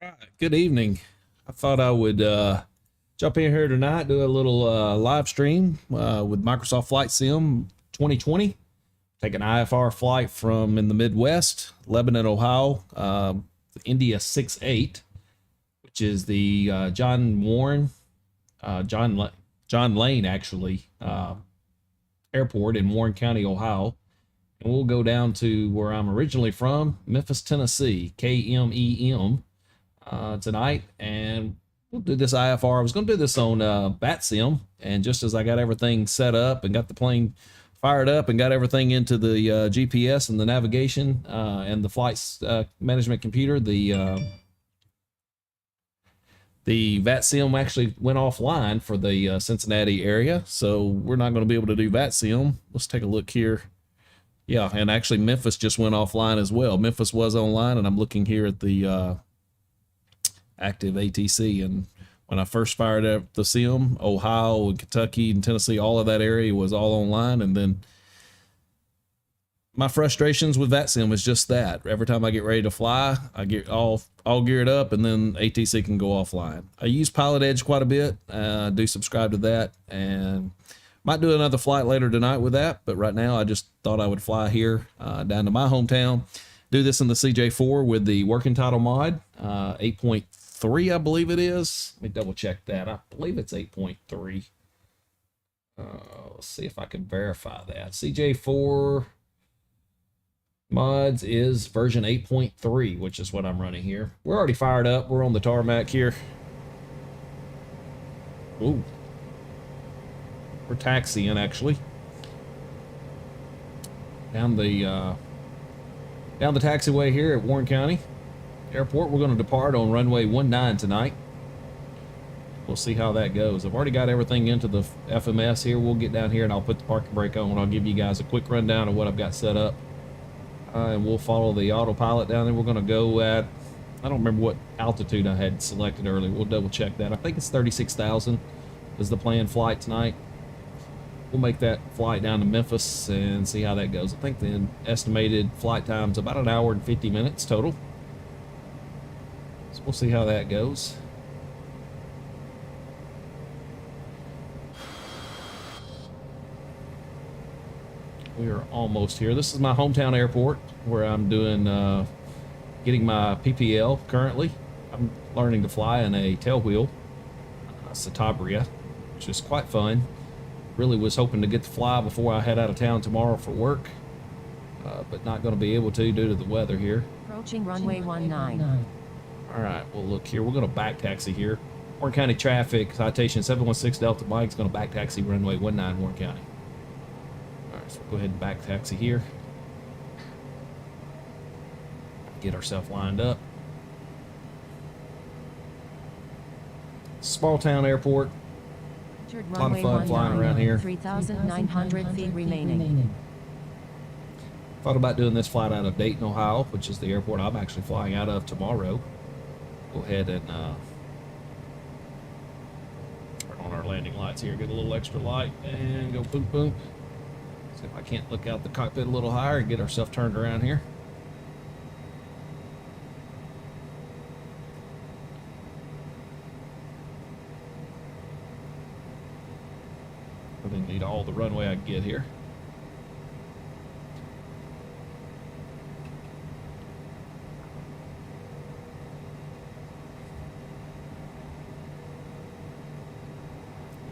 Right, good evening. I thought I would jump in here tonight, do a little live stream with Microsoft Flight Sim 2020. Take an IFR flight from in the Midwest, Lebanon, Ohio, India 68, which is the John Lane actually airport in Warren County, Ohio. And we'll go down to where I'm originally from, Memphis, Tennessee, KMEM. Tonight, and we'll do this IFR. I was going to do this on BatSim, and just as I got everything set up and got the plane fired up and got everything into the GPS and the navigation and the flight management computer, the VatSim actually went offline for the Cincinnati area, so we're not going to be able to do VatSim. Let's take a look here. Yeah, and actually Memphis just went offline as well. Memphis was online, and I'm looking here at the active ATC, and when I first fired up the sim, Ohio and Kentucky and Tennessee, all of that area was all online. And then my frustrations with VatSim is just that every time I get ready to fly, I get all geared up, and then ATC can go offline. I use Pilot Edge quite a bit. Do subscribe to that, and might do another flight later tonight with that, but right now I just thought I would fly here down to my hometown, do this in the CJ4 with the working title mod 8.3, I believe it is. Let me double check that. I believe it's 8.3. Let's see if I can verify that. CJ4 mods is version 8.3, which is what I'm running here. We're already fired up. We're on the tarmac here. Ooh. We're taxiing actually. Down the taxiway here at Warren County Airport. We're going to depart on runway 19 tonight. We'll see how that goes. I've already got everything into the FMS here. We'll get down here and I'll put the parking brake on, and I'll give you guys a quick rundown of what I've got set up. And we'll follow the autopilot down there. We're going to go at, I don't remember what altitude I had selected earlier. We'll double check that. I think it's 36,000 is the planned flight tonight. We'll make that flight down to Memphis and see how that goes. I think the estimated flight time is about an hour and 50 minutes total. So we'll see how that goes. We are almost here. This is my hometown airport where I'm doing, getting my PPL currently. I'm learning to fly in a tailwheel, Citation, which is quite fun. Really was hoping to get to fly before I head out of town tomorrow for work, but not going to be able to due to the weather here. Approaching runway 19. All right, well, look here. We're going to back taxi here. Warren County traffic, Citation 716 Delta Mike is going to back taxi runway 19 Warren County. All right, so we'll go ahead and back taxi here. Get ourselves lined up. Small town airport. A lot of fun flying around here. 3,900 feet remaining. Thought about doing this flight out of Dayton, Ohio, which is the airport I'm actually flying out of tomorrow. Go ahead and turn on our landing lights here, get a little extra light, and go boom boom. See if I can't look out the cockpit a little higher and get ourselves turned around here. I think I need all the runway I can get here.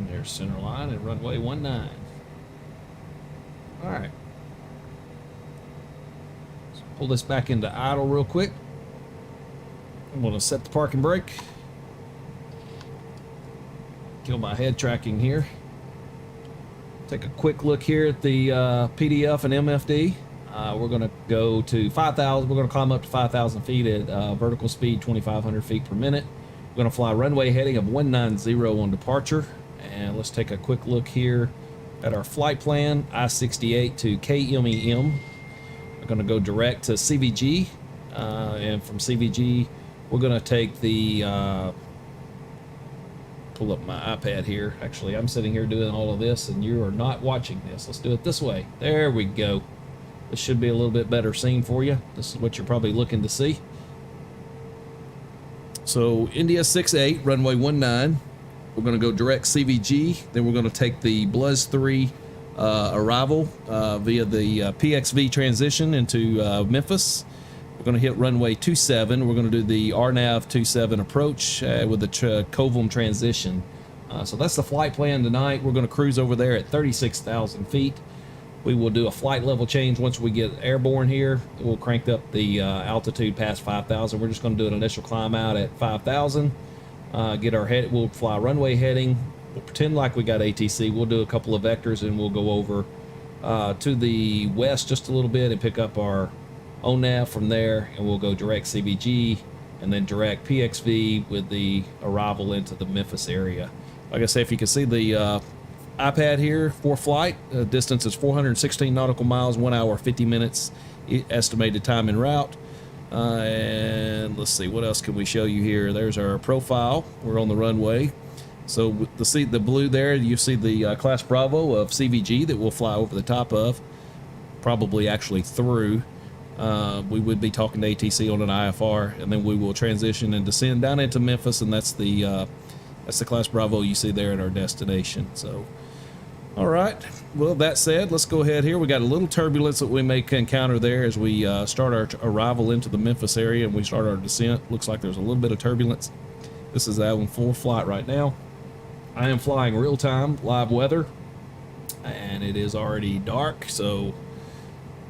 And there's center line and runway 19. All right. So pull this back into idle real quick. I'm going to set the parking brake. Kill my head tracking here. Take a quick look here at the PDF and MFD. We're going to go to 5,000. We're going to climb up to 5,000 feet at vertical speed, 2,500 feet per minute. We're going to fly runway heading of 190 on departure. And let's take a quick look here at our flight plan, I68 to KMEM. We're going to go direct to CVG. And from CVG, we're going to take the... pull up my iPad here. Actually, I'm sitting here doing all of this and you are not watching this. Let's do it this way. There we go. This should be a little bit better scene for you. This is what you're probably looking to see. So India 68, runway 19. We're going to go direct CVG. Then we're going to take the Bluz 3 arrival via the PXV transition into Memphis. We're going to hit runway 27. We're going to do the RNAV 27 approach with the Covum transition. So that's the flight plan tonight. We're going to cruise over there at 36,000 feet. We will do a flight level change once we get airborne here. We'll crank up the altitude past 5,000. We're just going to do an initial climb out at 5,000. Get our head. We'll fly runway heading. We'll pretend like we got ATC. We'll do a couple of vectors and we'll go over to the west just a little bit and pick up our ONAV from there, and we'll go direct CVG and then direct PXV with the arrival into the Memphis area. Like I say, if you can see the iPad here for flight, distance is 416 nautical miles, 1 hour 50 minutes estimated time en route. And let's see, what else can we show you here? There's our profile. We're on the runway. So with the blue there, you see the Class Bravo of CVG that we'll fly over the top of, probably actually through. We would be talking to ATC on an IFR, and then we will transition and descend down into Memphis, and that's the Class Bravo you see there at our destination. So, all right. Well, that said, let's go ahead here. We got a little turbulence that we may encounter there as we start our arrival into the Memphis area and we start our descent. Looks like there's a little bit of turbulence. This is out in full flight right now. I am flying real-time live weather, and it is already dark, so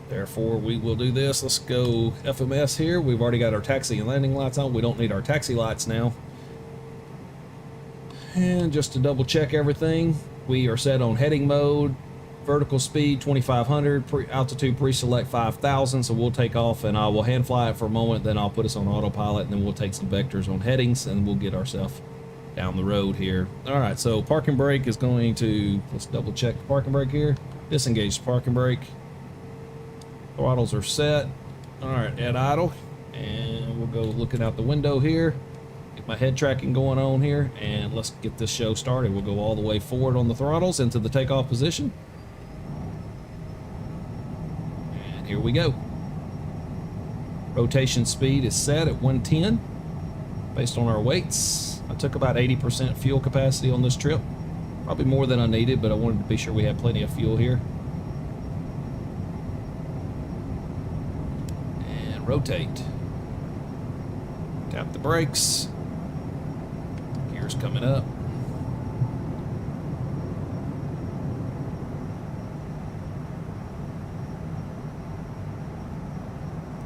therefore we will do this. Let's go FMS here. We've already got our taxi and landing lights on. We don't need our taxi lights now. And just to double check everything, we are set on heading mode, vertical speed 2500, altitude pre-select 5000. So we'll take off and I will hand fly it for a moment, then I'll put us on autopilot, and then we'll take some vectors on headings and we'll get ourselves down the road here. All right, so parking brake is going to, let's double check the parking brake here. Disengage the parking brake. Throttles are set. All right, at idle, and we'll go looking out the window here. Get my head tracking going on here, and let's get this show started. We'll go all the way forward on the throttles into the takeoff position. And here we go. Rotation speed is set at 110 based on our weights. I took about 80% fuel capacity on this trip. Probably more than I needed, but I wanted to be sure we had plenty of fuel here. And rotate. Tap the brakes. Gears coming up.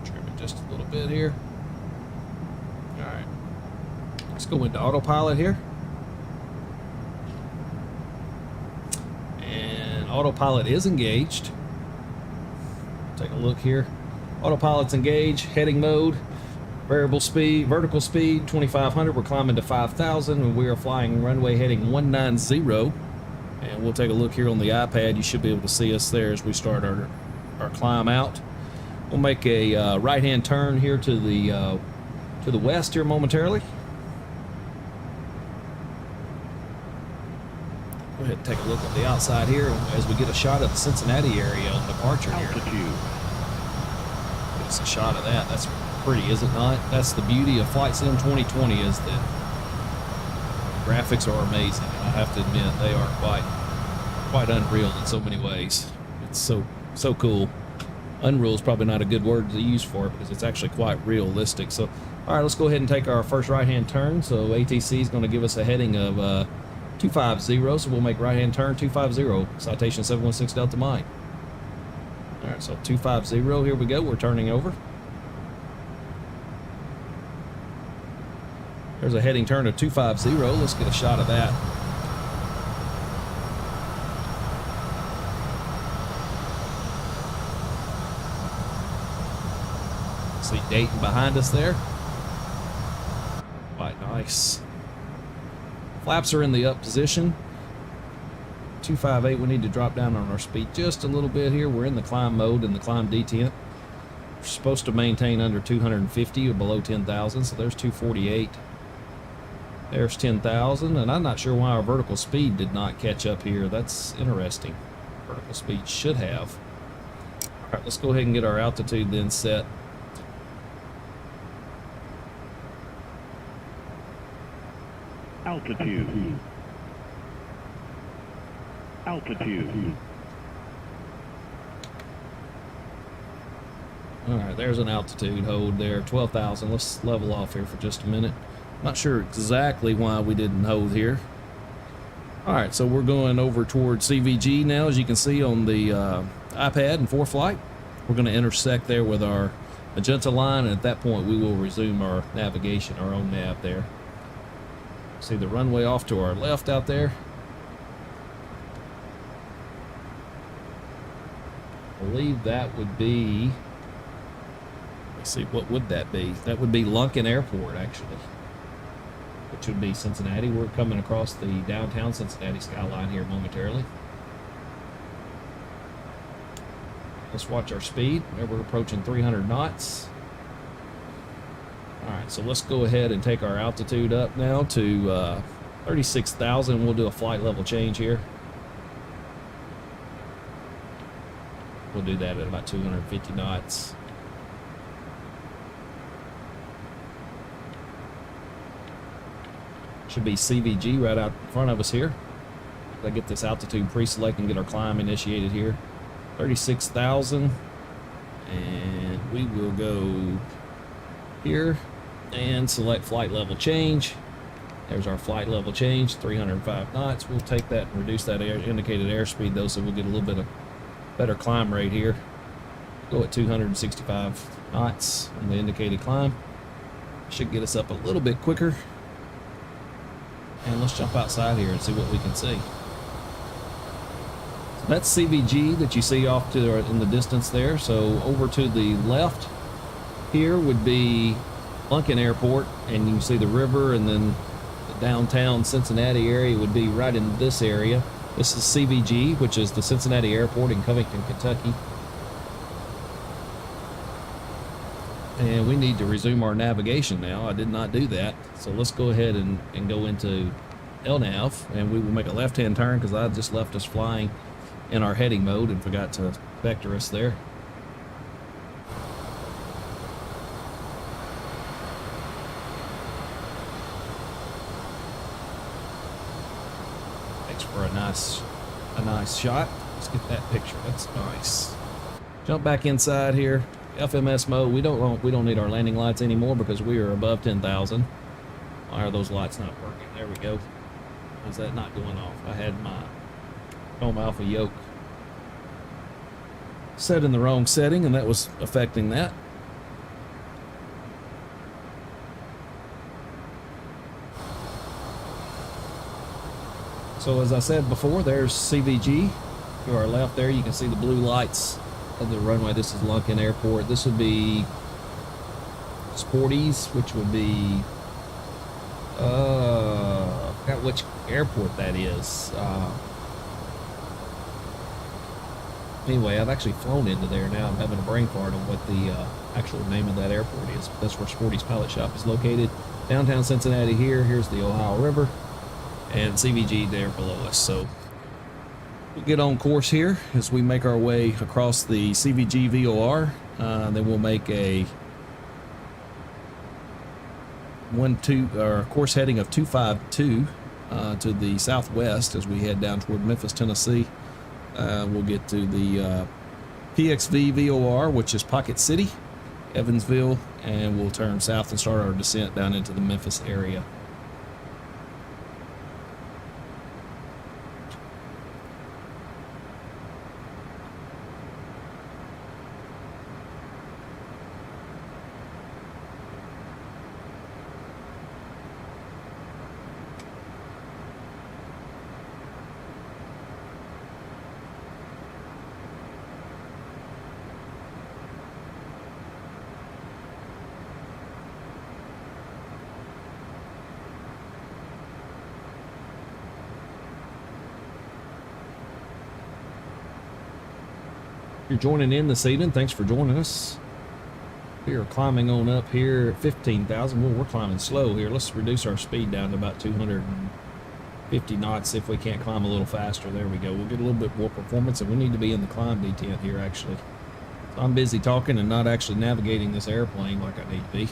Trim it just a little bit here. All right. Let's go into autopilot here. And autopilot is engaged. Take a look here. Autopilot's engaged, heading mode, variable speed, vertical speed 2500. We're climbing to 5000 and we are flying runway heading 190. And we'll take a look here on the iPad. You should be able to see us there as we start our climb out. We'll make a right-hand turn here to the west here momentarily. Go ahead and take a look at the outside here as we get a shot of the Cincinnati area on departure here. It's a shot of that. That's pretty, is it not? That's the beauty of Flight Sim 2020, is that graphics are amazing. I have to admit, they are quite unreal in so many ways. It's so cool. Unreal is probably not a good word to use for it because it's actually quite realistic. So, all right, let's go ahead and take our first right-hand turn. So ATC is going to give us a heading of 250. So we'll make right-hand turn 250. Citation 716 Delta Mike. All right, so 250. Here we go. We're turning over. There's a heading turn of 250. Let's get a shot of that. See Dayton behind us there. Quite nice. Flaps are in the up position. 258, we need to drop down on our speed just a little bit here. We're in the climb mode in the climb detent. We're supposed to maintain under 250 or below 10,000, so there's 248. There's 10,000, and I'm not sure why our vertical speed did not catch up here. That's interesting. Vertical speed should have. All right, let's go ahead and get our altitude then set. Altitude. Altitude. All right, there's an altitude hold there, 12,000. Let's level off here for just a minute. Not sure exactly why we didn't hold here. All right, so we're going over towards CVG now, as you can see on the iPad in ForeFlight. We're going to intersect there with our magenta line, and at that point we will resume our navigation, our own nav there. See the runway off to our left out there. I believe that would be, let's see, what would that be? That would be Lunken Airport, actually, which would be Cincinnati. We're coming across the downtown Cincinnati skyline here momentarily. Let's watch our speed. We're approaching 300 knots. All right, so let's go ahead and take our altitude up now to 36,000. We'll do a flight level change here. We'll do that at about 250 knots. Should be CVG right out in front of us here. Let's get this altitude pre-select and get our climb initiated here. 36,000. And we will go here and select flight level change. There's our flight level change, 305 knots. We'll take that and reduce that indicated airspeed though, so we'll get a little bit of better climb rate here. Go at 265 knots on the indicated climb. Should get us up a little bit quicker. And let's jump outside here and see what we can see. So that's CVG that you see off to in the distance there. So over to the left here would be Lunken Airport, and you can see the river, and then the downtown Cincinnati area would be right in this area. This is CVG, which is the Cincinnati Airport in Covington, Kentucky. And we need to resume our navigation now. I did not do that. So let's go ahead and go into LNAV, and we will make a left-hand turn because I just left us flying in our heading mode and forgot to vector us there. For a nice shot. Let's get that picture. That's nice. Jump back inside here. FMS mode. We don't need our landing lights anymore because we are above 10,000. Why are those lights not working? There we go. Why is that not going off? I had my Home Alpha yoke set in the wrong setting, and that was affecting that. So as I said before, there's CVG. To our left there, you can see the blue lights of the runway. This is Lunken Airport. This would be Sporties, which would be, I forgot which airport that is. Anyway, I've actually flown into there now. I'm having a brain fart on what the actual name of that airport is. That's where Sporties Pilot Shop is located. Downtown Cincinnati here. Here's the Ohio River. And CVG there below us. So we'll get on course here as we make our way across the CVG VOR. Then we'll make a course heading of 252 to the southwest as we head down toward Memphis, Tennessee. We'll get to the PXV VOR, which is Pocket City, Evansville, and we'll turn south and start our descent down into the Memphis area. If you're joining in this evening, thanks for joining us. We are climbing on up here at 15,000. Well, we're climbing slow here. Let's reduce our speed down to about 250 knots if we can't climb a little faster. There we go. We'll get a little bit more performance, and we need to be in the climb detent here, actually. So I'm busy talking and not actually navigating this airplane like I need to be.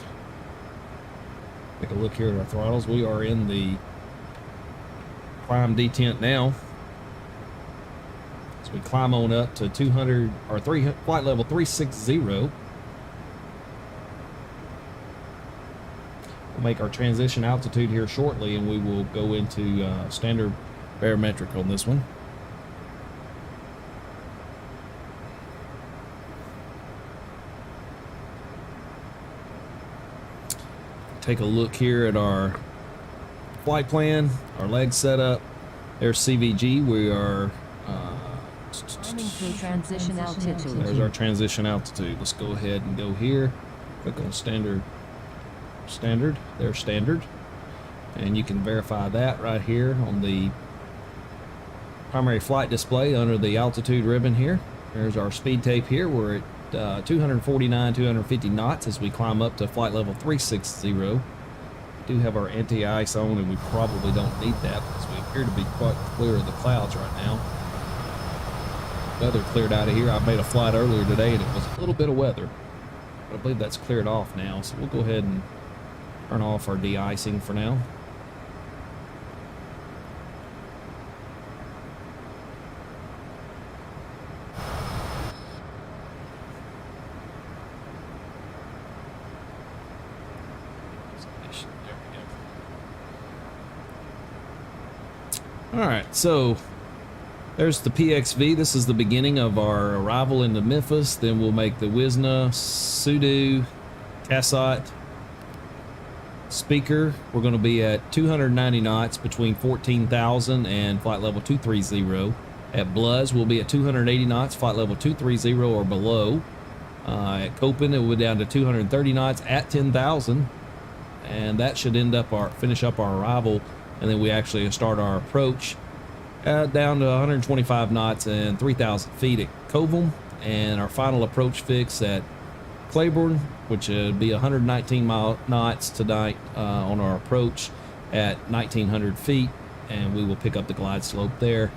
Take a look here at our throttles. We are in the climb detent now. So we climb on up to 200 or 3 flight level 360. We'll make our transition altitude here shortly, and we will go into standard barometric on this one. Take a look here at our flight plan, our leg setup. There's CVG. We are Climbing through transition altitude. there's our transition altitude. Let's go ahead and go here. Click on standard. There's standard, and you can verify that right here on the primary flight display under the altitude ribbon here. There's our speed tape here. We're at 249, 250 knots as we climb up to flight level 360. We do have our anti-ice on, and we probably don't need that because we appear to be quite clear of the clouds right now. Weather cleared out of here. I made a flight earlier today, and it was a little bit of weather, but I believe that's cleared off now. So we'll go ahead and turn off our de-icing for now. All right, so there's the PXV. This is the beginning of our arrival into Memphis. Then we'll make the Wisna, Sudu, Cassat, Speaker. We're going to be at 290 knots between 14,000 and flight level 230. At Bluz, we'll be at 280 knots, flight level 230 or below. At Copen, it will be down to 230 knots at 10,000, and that should finish up our arrival. And then we actually start our approach down to 125 knots and 3,000 feet at Covum, and our final approach fix at Claiborne, which would be 119 knots tonight on our approach at 1,900 feet, and we will pick up the glide slope there.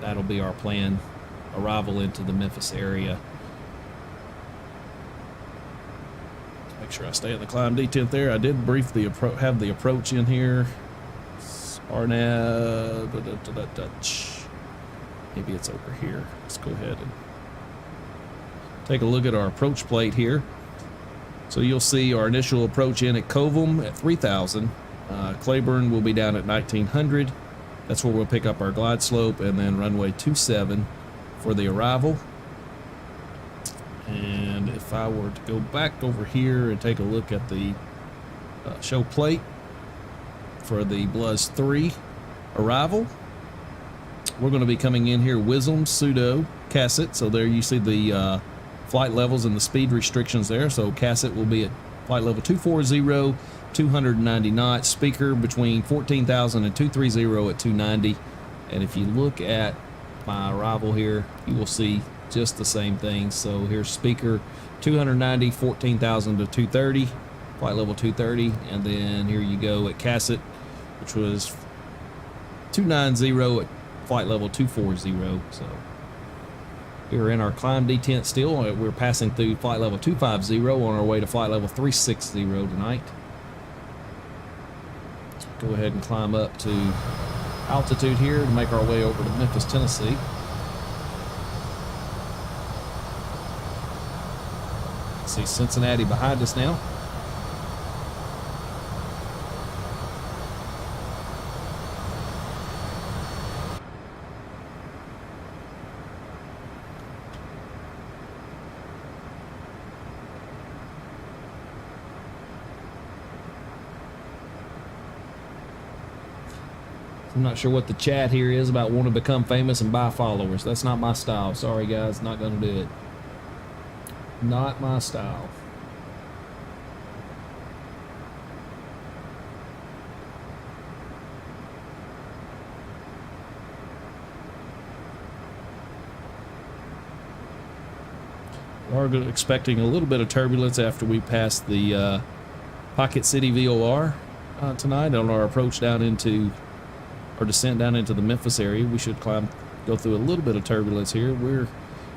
That'll be our planned arrival into the Memphis area. Make sure I stay in the climb detent there. I did briefly have the approach in here. RNAV, maybe it's over here. Let's go ahead and take a look at our approach plate here. So you'll see our initial approach in at Covum at 3,000. Claiborne will be down at 1,900. That's where we'll pick up our glide slope, and then runway 27 for the arrival. And if I were to go back over here and take a look at the show plate for the Bluz 3 arrival, we're going to be coming in here Wism, Pseudo, Cassat. So there you see the flight levels and the speed restrictions there. So Cassat will be at flight level 240, 290 knots. Speaker between 14,000 and 230 at 290. And if you look at my arrival here, you will see just the same thing. So here's Speaker 290, 14,000 to 230, flight level 230, and then here you go at Cassat, which was 290 at flight level 240. So we're in our climb detent still. We're passing through flight level 250 on our way to flight level 360 tonight. Go ahead and climb up to altitude here to make our way over to Memphis, Tennessee. See Cincinnati behind us now. I'm not sure what the chat here is about wanting to become famous and buy followers. That's not my style. Sorry guys, not gonna do it. Not my style. We're expecting a little bit of turbulence after we pass the Pocket City VOR tonight on our approach down into, or descent down into the Memphis area. We should go through a little bit of turbulence here. We're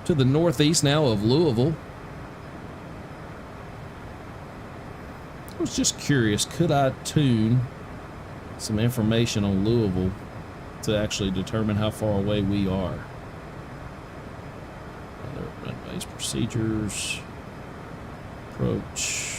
to the northeast now of Louisville. I was just curious, could I tune some information on Louisville to actually determine how far away we are. Other runways, procedures, approach.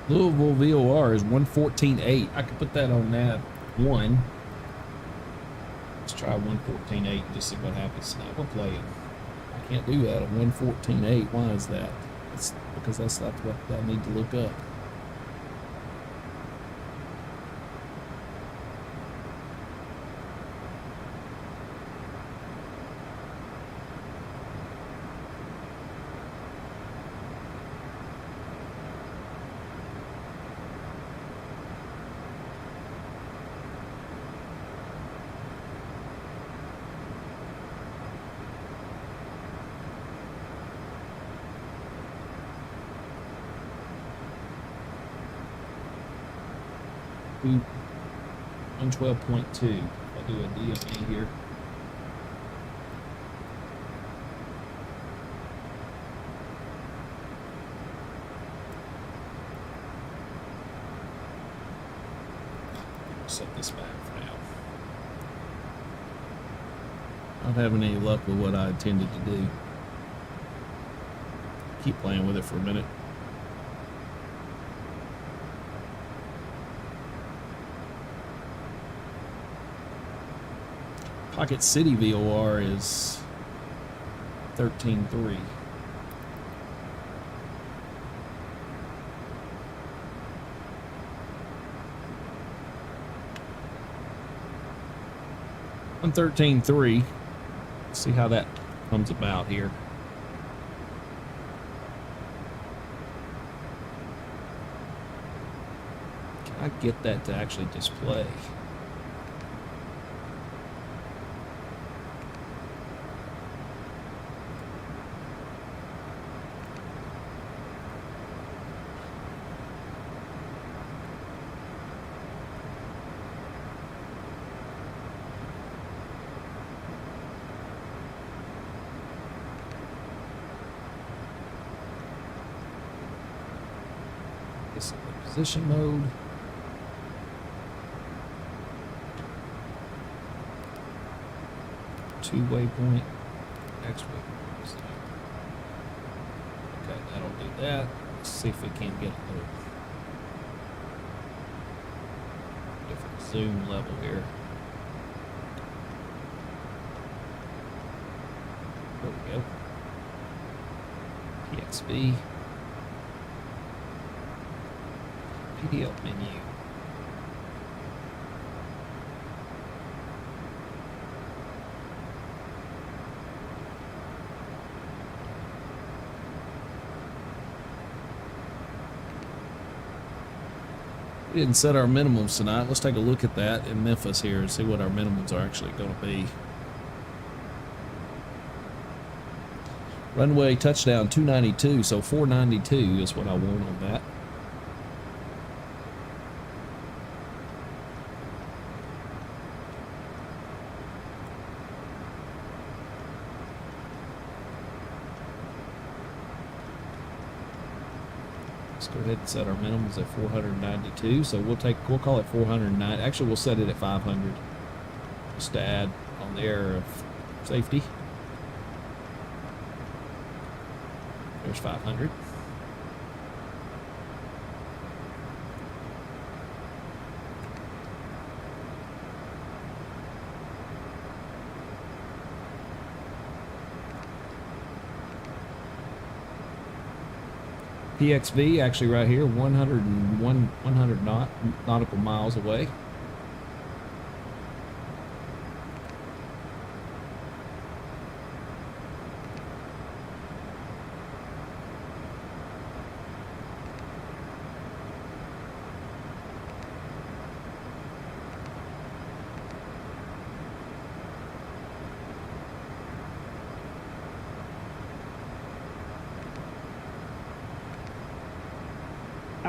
Louisville VOR is 114.8. I could put that on that one. Let's try 114.8 and just see what happens. Now we're playing. I can't do that on 114.8. Why is that? It's because that's not what I need to look up. Ooh, 112.2. I'll do a DME here. Set this back for now. Not having any luck with what I intended to do. Keep playing with it for a minute. Pocket City VOR is 13.3. On 13.3. See how that comes about here. Can I get that to actually display? Position mode. Two waypoint. Next waypoint is there. Okay, that'll do that. Let's see if we can get a little different zoom level here. There we go. PXB. PDL menu. We didn't set our minimums tonight. Let's take a look at that in Memphis here and see what our minimums are actually going to be. Runway touchdown 292, so 492 is what I want on that. Go ahead and set our minimums at 492. So we'll call it 409. Actually, we'll set it at 500 just to add on the air of safety. There's 500. PXV actually right here, 100 nautical miles away.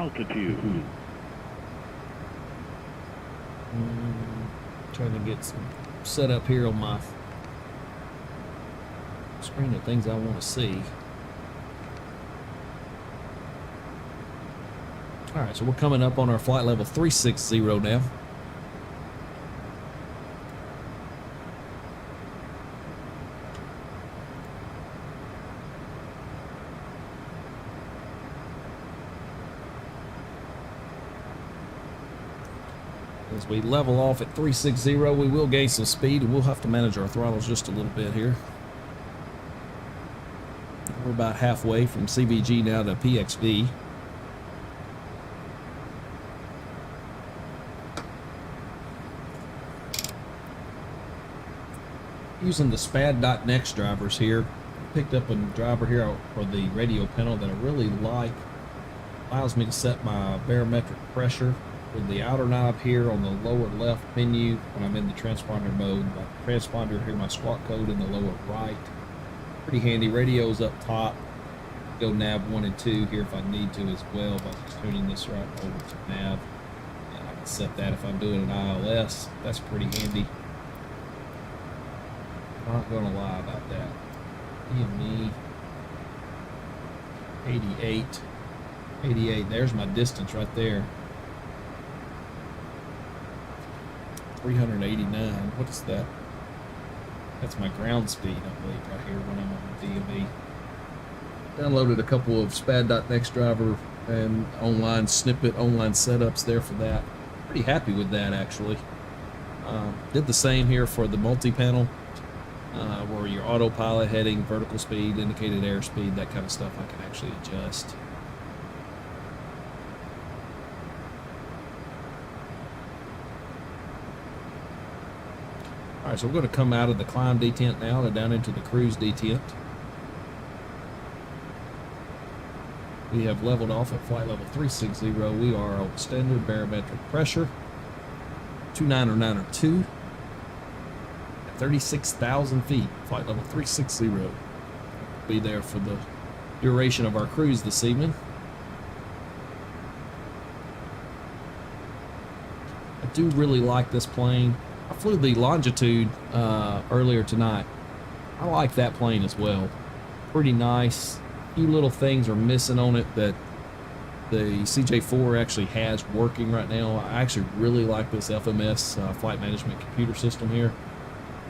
Altitude. Trying to get some set up here on my screen of things I want to see. All right, so we're coming up on our flight level 360 now. As we level off at 360, we will gain some speed, and we'll have to manage our throttles just a little bit here. We're about halfway from CVG now to PXV. Using the SPAD.next drivers here. Picked up a driver here for the radio panel that I really like. Allows me to set my barometric pressure with the outer knob here on the lower left menu when I'm in the transponder mode. My transponder here, my squawk code in the lower right. Pretty handy. Radio's up top. Go nav 1 and 2 here if I need to as well by just tuning this right over to nav. And I can set that if I'm doing an ILS. That's pretty handy. Not gonna lie about that. DME 88. 88. There's my distance right there. 389. What is that? That's my ground speed, I believe, right here when I'm on the DME. Downloaded a couple of SPAD.next driver and online snippet, online setups there for that. Pretty happy with that, actually. Did the same here for the multi-panel, where your autopilot heading, vertical speed, indicated airspeed, that kind of stuff I can actually adjust. Alright, so we're going to come out of the climb detent now and down into the cruise detent. We have leveled off at flight level 360. We are on standard barometric pressure, 29902, at 36,000 feet, flight level 360. Be there for the duration of our cruise this evening. I do really like this plane. I flew the Longitude earlier tonight. I like that plane as well. Pretty nice. A few little things are missing on it that the CJ4 actually has working right now. I actually really like this FMS flight management computer system here.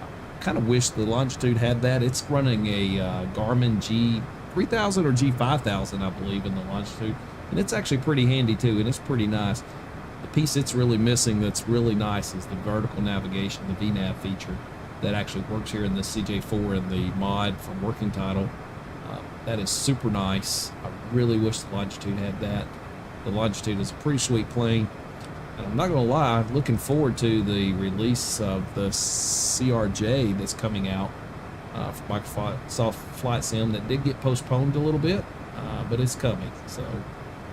I kind of wish the Longitude had that. It's running a Garmin G3000 or G5000, I believe, in the Longitude. And it's actually pretty handy too, and it's pretty nice. The piece it's really missing that's really nice is the vertical navigation, the VNAV feature that actually works here in the CJ4 and the mod from Working Title. That is super nice. I really wish the Longitude had that. The Longitude is a pretty sweet plane. And I'm not going to lie, I'm looking forward to the release of the CRJ that's coming out for Microsoft Flight Sim that did get postponed a little bit, but it's coming. So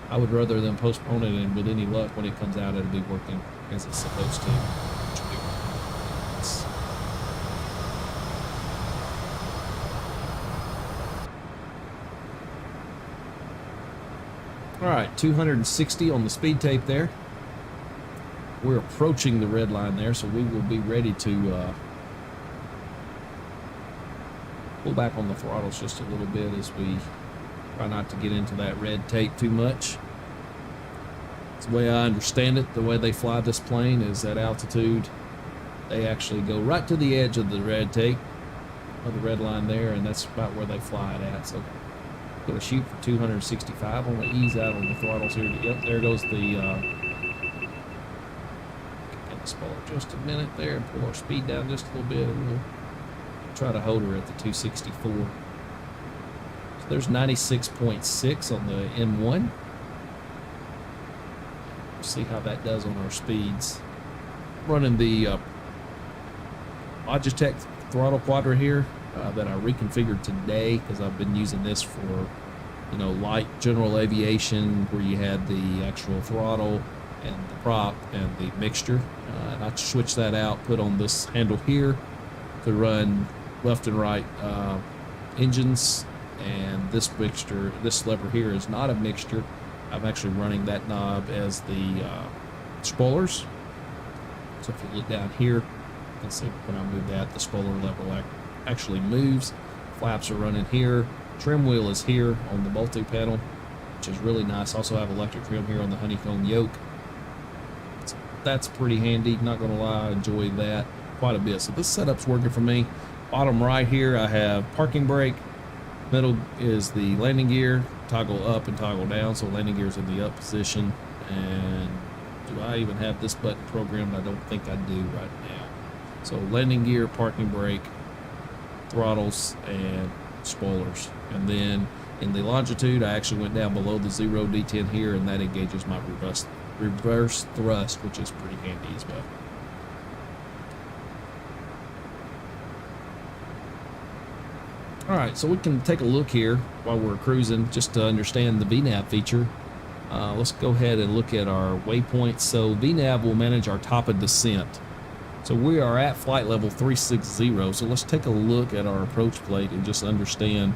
I would rather than postpone it, and with any luck, when it comes out, it'll be working as it's supposed to. All right, 260 on the speed tape there. We're approaching the red line there, so we will be ready to pull back on the throttles just a little bit as we try not to get into that red tape too much. It's the way I understand it, the way they fly this plane is at altitude. They actually go right to the edge of the red tape, of the red line there, and that's about where they fly it at. So I'm going to shoot for 265. I'm going to ease out on the throttles here. Yep, there goes the spoiler just a minute there and pull our speed down just a little bit, and we'll try to hold her at the 264. So there's 96.6 on the M1. See how that does on our speeds. Running the Logitech throttle quadrant here that I reconfigured today because I've been using this for, you know, light general aviation where you had the actual throttle and the prop and the mixture. And I switched that out, put on this handle here to run left and right engines, and this mixture, this lever here is not a mixture. I'm actually running that knob as the spoilers. So if you look down here, you can see when I move that, the spoiler level actually moves. Flaps are running here. Trim wheel is here on the multi-panel, which is really nice. Also have electric trim here on the honeycomb yoke. So that's pretty handy, not gonna lie, I enjoy that quite a bit. So this setup's working for me. Bottom right here, I have parking brake. Middle is the landing gear, toggle up and toggle down. So landing gear is in the up position. And do I even have this button programmed? I don't think I do right now. So landing gear, parking brake, throttles, and spoilers. And then in the longitude, I actually went down below the 0 D10 here, and that engages my reverse thrust, which is pretty handy as well. All right, so we can take a look here while we're cruising just to understand the VNAV feature. Let's go ahead and look at our waypoints. So VNAV will manage our top of descent. So we are at flight level 360. So let's take a look at our approach plate and just understand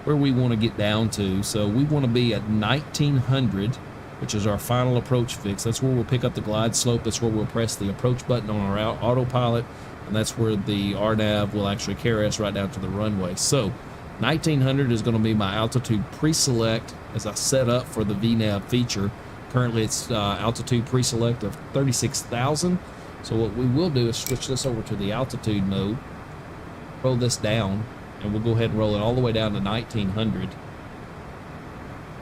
where we want to get down to. So we want to be at 1900, which is our final approach fix. That's where we'll pick up the glide slope. That's where we'll press the approach button on our autopilot. And that's where the RNAV will actually carry us right down to the runway. So 1900 is going to be my altitude pre-select as I set up for the VNAV feature. Currently it's altitude pre-select of 36,000. So what we will do is switch this over to the altitude mode, roll this down, and we'll go ahead and roll it all the way down to 1900.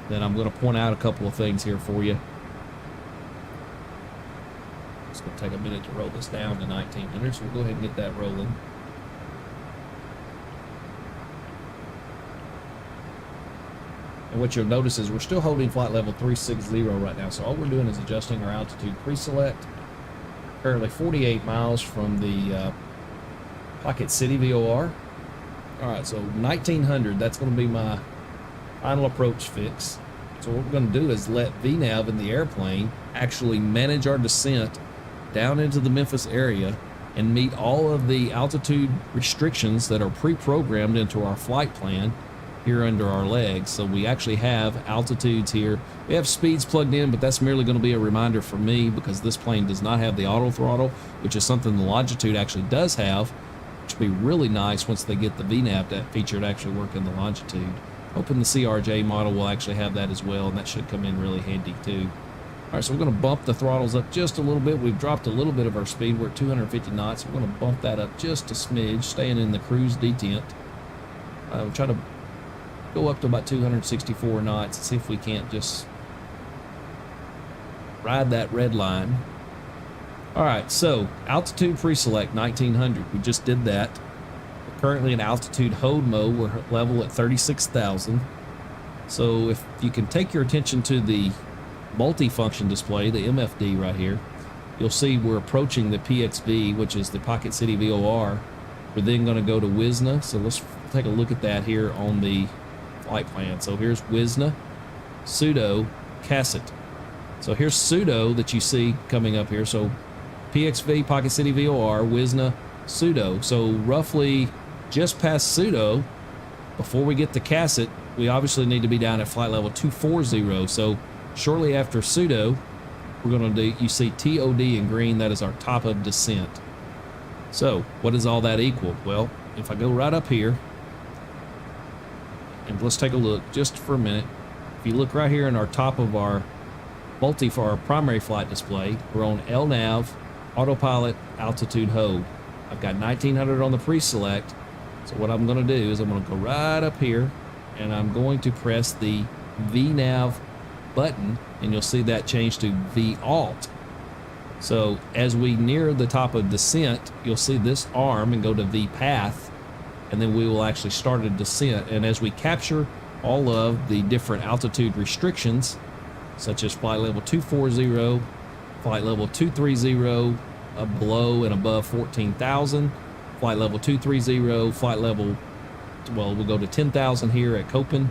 Then I'm going to point out a couple of things here for you. It's going to take a minute to roll this down to 1900, so we'll go ahead and get that rolling. And what you'll notice is we're still holding flight level 360 right now, so all we're doing is adjusting our altitude pre-select. Currently 48 miles from the Pocket City VOR. Alright, so 1900, that's going to be my final approach fix. So what we're going to do is let VNAV in the airplane actually manage our descent down into the Memphis area and meet all of the altitude restrictions that are pre-programmed into our flight plan here under our legs. So we actually have altitudes here. We have speeds plugged in, but that's merely going to be a reminder for me because this plane does not have the auto throttle, which is something the Longitude actually does have, which would be really nice once they get the VNAV that feature to actually work in the Longitude. Hoping the CRJ model will actually have that as well, and that should come in really handy too. All right, so we're going to bump the throttles up just a little bit. We've dropped a little bit of our speed. We're at 250 knots. We're going to bump that up just a smidge, staying in the cruise detent. We'll try to go up to about 264 knots and see if we can't just ride that red line. All right, so altitude pre-select 1900. We just did that. We're currently in altitude hold mode. We're level at 36,000. So if you can take your attention to the multi-function display, the MFD right here, you'll see we're approaching the PXV, which is the Pocket City VOR. We're then going to go to WISNA. So let's take a look at that here on the flight plan. So here's WISNA, pseudo, CASIT. So here's pseudo that you see coming up here. So PXV, Pocket City VOR, WISNA, pseudo. So roughly just past pseudo, before we get to CASIT, we obviously need to be down at flight level 240. So shortly after pseudo, we're going to do, you see TOD in green, that is our top of descent. So what does all that equal? Well, if I go right up here, and let's take a look just for a minute. If you look right here in our top of our for our primary flight display, we're on LNAV, autopilot, altitude hold. I've got 1900 on the pre-select. So what I'm going to do is I'm going to go right up here and I'm going to press the VNAV button, and you'll see that change to VALT. So as we near the top of descent, you'll see this arm and go to VPath, and then we will actually start a descent. And as we capture all of the different altitude restrictions, such as flight level 240, flight level 230, below and above 14,000, flight level 230, flight level, well, we'll go to 10,000 here at Copen,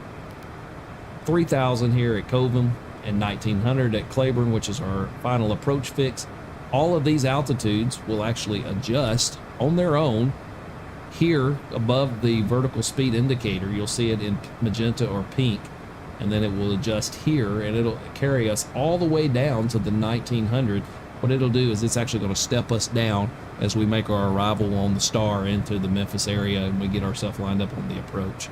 3,000 here at Covum, and 1900 at Claiborne, which is our final approach fix. All of these altitudes will actually adjust on their own here above the vertical speed indicator. You'll see it in magenta or pink. and then it will adjust here, and it'll carry us all the way down to the 1900. What it'll do is it's actually going to step us down as we make our arrival on the star into the Memphis area, and we get ourselves lined up on the approach.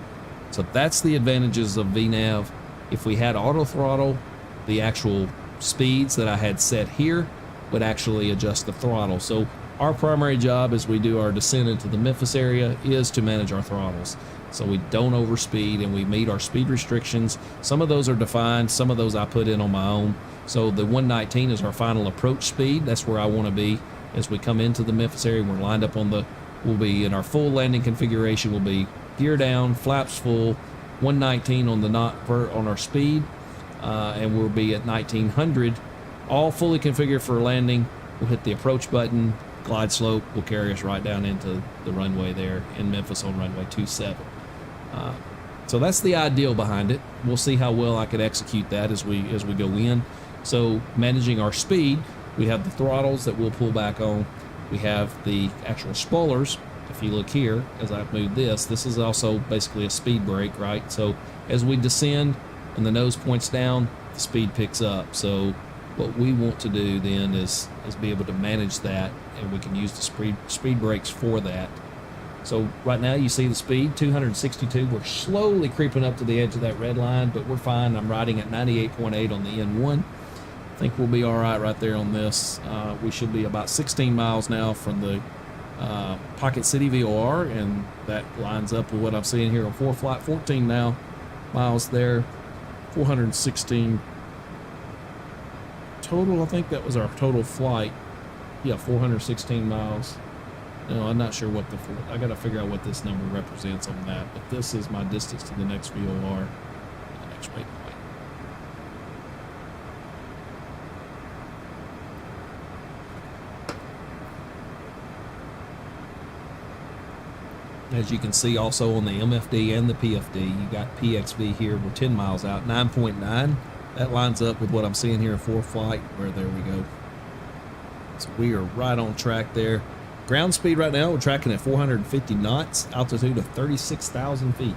So that's the advantages of VNav. If we had auto throttle, the actual speeds that I had set here would actually adjust the throttle. So our primary job as we do our descent into the Memphis area is to manage our throttles, so we don't overspeed and we meet our speed restrictions. Some of those are defined, some of those I put in on my own. So the 119 is our final approach speed. That's where I want to be as we come into the Memphis area. We're lined up on the, we'll be in our full landing configuration. We'll be gear down, flaps full, 119 on the on our speed, and we'll be at 1900, all fully configured for landing. We'll hit the approach button. Glide slope will carry us right down into the runway there in Memphis on runway 27. So that's the ideal behind it. We'll see how well I could execute that as we go in. So managing our speed, we have the throttles that we'll pull back on. We have the actual spoilers. If you look here, as I move this is also basically a speed brake, right? So as we descend and the nose points down, the speed picks up. So what we want to do then is be able to manage that, and we can use the speed brakes for that. So right now you see the speed, 262. We're slowly creeping up to the edge of that red line, but we're fine. I'm riding at 98.8 on the N1. I think we'll be all right there on this. We should be about 16 miles now from the Pocket City VOR, and that lines up with what I'm seeing here on 4Flight. 14 now miles there, 416 total. I think that was our total flight. Yeah, 416 miles. No, I'm not sure what I got to figure out what this number represents on that, but this is my distance to the next VOR, the next waypoint. As you can see also on the MFD and the PFD, you got PXV here. We're 10 miles out, 9.9. That lines up with what I'm seeing here in 4Flight, where there we go. So we are right on track there. Ground speed right now, we're tracking at 450 knots, altitude of 36,000 feet.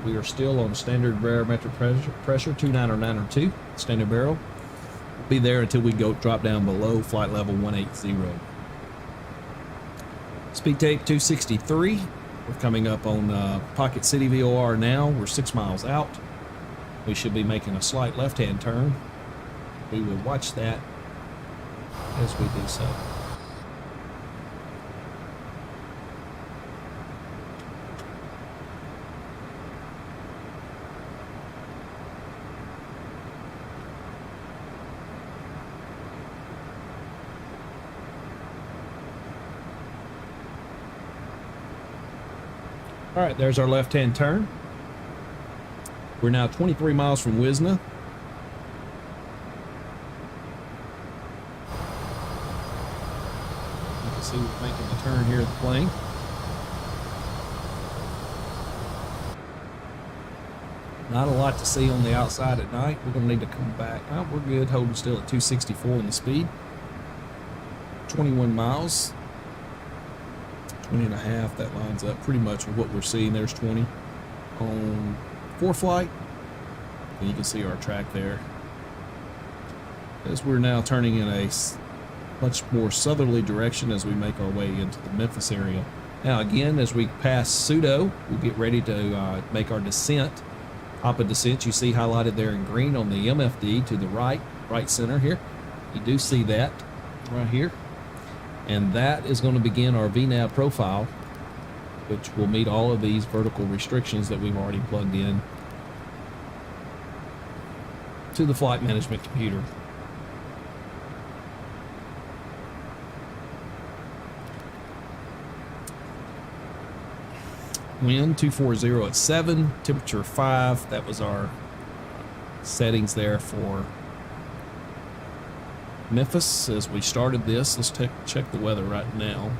We are still on standard barometric pressure, 29092, standard barrel. We'll be there until we drop down below flight level 180. Speed tape 263. We're coming up on Pocket City VOR now. We're 6 miles out. We should be making a slight left-hand turn. We will watch that as we do so. All right, there's our left-hand turn. We're now 23 miles from Wisna. You can see we're making the turn here at the plane. Not a lot to see on the outside at night. We're going to need to come back. Oh, we're good, holding still at 264 in the speed. 21 miles. 20 and a half, that lines up pretty much with what we're seeing. There's 20 on 4Flight, and you can see our track there as we're now turning in a much more southerly direction as we make our way into the Memphis area. Now again, as we pass Pseudo, we'll get ready to make our descent. Hop of descent you see highlighted there in green on the MFD to the right center here. You do see that right here. And that is going to begin our VNav profile, which will meet all of these vertical restrictions that we've already plugged in to the flight management computer. Wind 240 at 7, temperature 5. That was our settings there for Memphis. As we started this, let's check the weather right now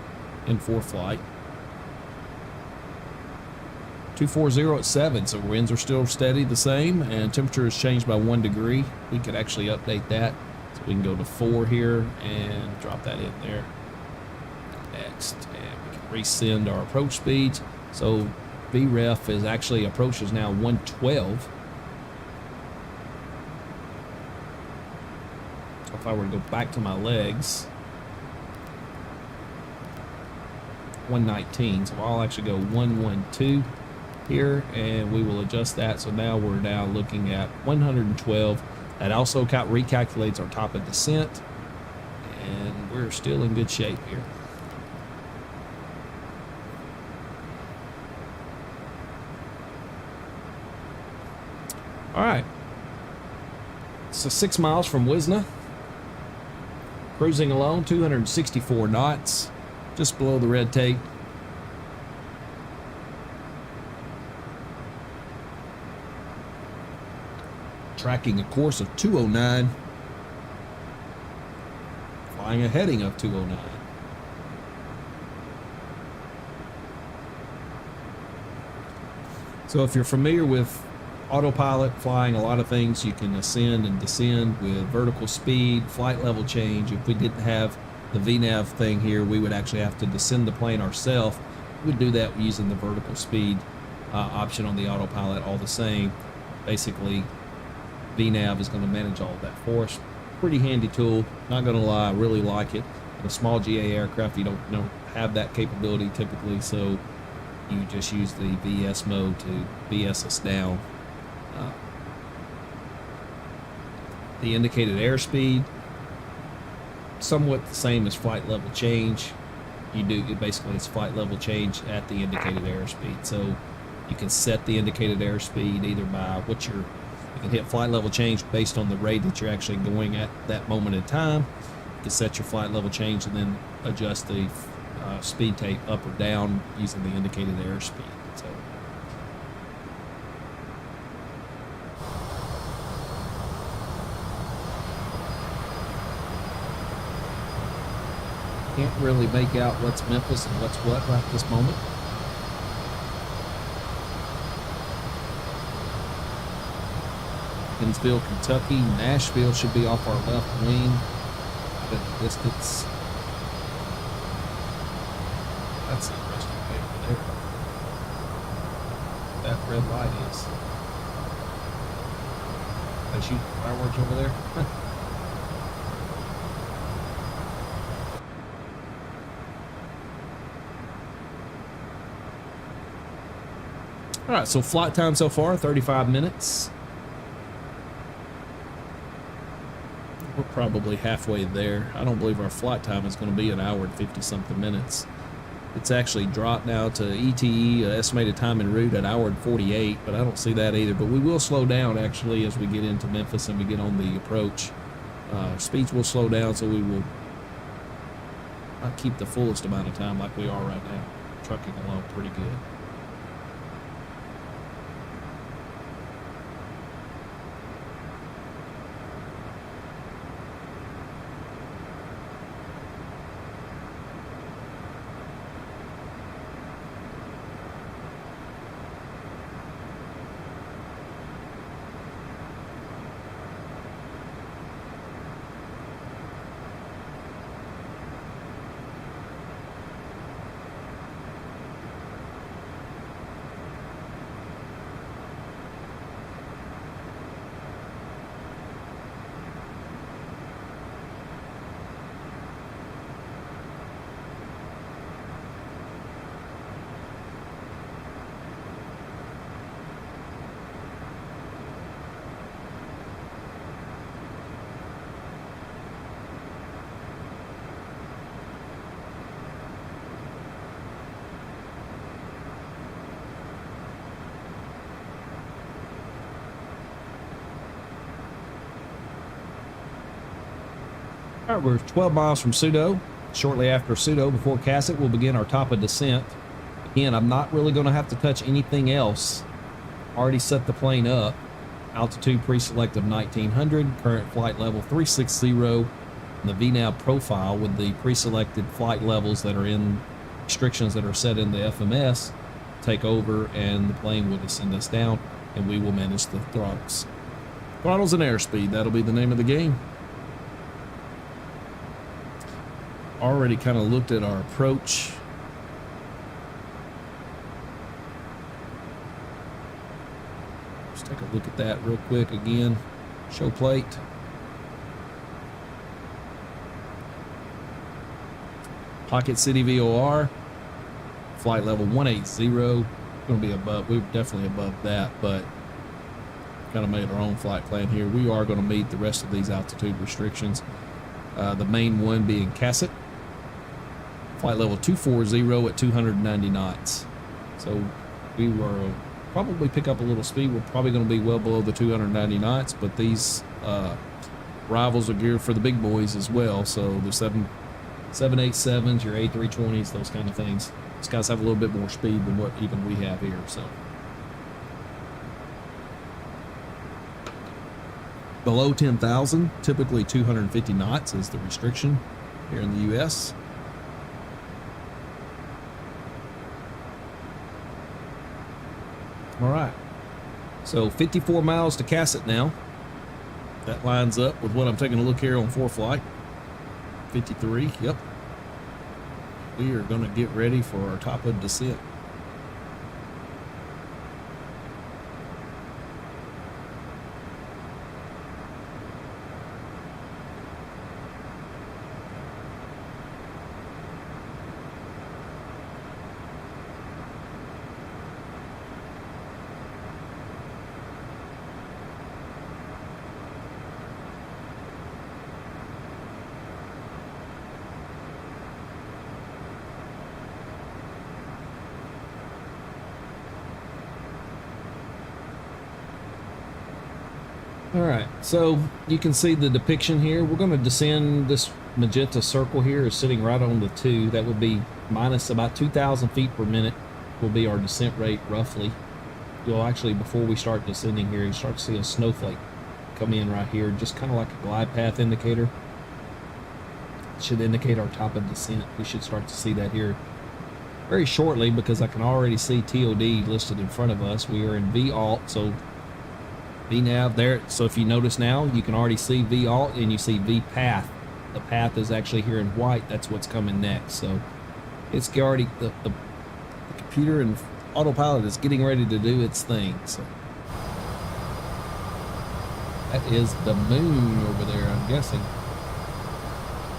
in 4Flight. 240 at 7, so winds are still steady the same, and temperature has changed by 1 degree. We could actually update that, so we can go to 4 here and drop that in there. Next, and we can resend our approach speeds. So VREF is actually, approach is now 112. if I were to go back to my legs, 119. So I'll actually go 112 here, and we will adjust that. So now we're now looking at 112. That also recalculates our top of descent, and we're still in good shape here. All right. So 6 miles from Wisna. Cruising along, 264 knots, just below the red tape. Tracking a course of 209. Flying a heading of 209. So if you're familiar with Autopilot, flying a lot of things, you can ascend and descend with vertical speed, flight level change. If we didn't have the VNAV thing here, we would actually have to descend the plane ourselves. We would do that using the vertical speed option on the Autopilot all the same. Basically, VNAV is going to manage all of that for us. Pretty handy tool, not going to lie, I really like it. In a small GA aircraft, you don't have that capability typically, so you just use the VS mode to VS us down. The indicated airspeed, somewhat the same as flight level change. Basically it's flight level change at the indicated airspeed. So you can set the indicated airspeed either by you can hit flight level change based on the rate that you're actually going at that moment in time. You can set your flight level change and then adjust the speed tape up or down using the indicated airspeed. So can't really make out what's Memphis and what's what right this moment. Kinsville, Kentucky. Nashville should be off our left wing. At a distance. That's interesting paper there. That red light is. They shoot fireworks over there. All right, so flight time so far, 35 minutes. We're probably halfway there. I don't believe our flight time is going to be an hour and 50-something minutes. It's actually dropped now to ETE, estimated time en route, at hour and 48, but I don't see that either. But we will slow down, actually, as we get into Memphis and we get on the approach. Speeds will slow down, so we will not keep the fullest amount of time like we are right now. Trucking along pretty good. All right, we're 12 miles from Pseudo. Shortly after Pseudo, before Cassett, we'll begin our top of descent. Again, I'm not really going to have to touch anything else. Already set the plane up. Altitude pre-selected 1900, current flight level 360, and the VNAV profile with the pre-selected flight levels that are in restrictions that are set in the FMS take over, and the plane will descend us down, and we will manage the throttles. Throttles and airspeed, that'll be the name of the game. Already kind of looked at our approach. Let's take a look at that real quick again. Show plate. Pocket City VOR, flight level 180. Going to be above, we're definitely above that, but kind of made our own flight plan here. We are going to meet the rest of these altitude restrictions. The main one being Casset, flight level 240 at 290 knots. So we will probably pick up a little speed. We're probably going to be well below the 290 knots, but these rivals are geared for the big boys as well. So the 787s, your A320s, those kind of things. These guys have a little bit more speed than what even we have here. So below 10,000, typically 250 knots is the restriction here in the U.S. All right, so 54 miles to Casset now. That lines up with what I'm taking a look here on ForeFlight. 53, yep. We are going to get ready for our top of descent. All right, so you can see the depiction here. We're going to descend. This magenta circle here is sitting right on the 2. That would be minus about 2,000 feet per minute will be our descent rate roughly. You'll actually, before we start descending here, you start to see a snowflake come in right here, just kind of like a glide path indicator. It should indicate our top of descent. We should start to see that here very shortly because I can already see TOD listed in front of us. We are in V-alt, so VNAV there. So if you notice now, you can already see V-alt and you see V-path. The path is actually here in white. That's what's coming next. So it's already, the computer and Autopilot is getting ready to do its thing. So that is the moon over there, I'm guessing.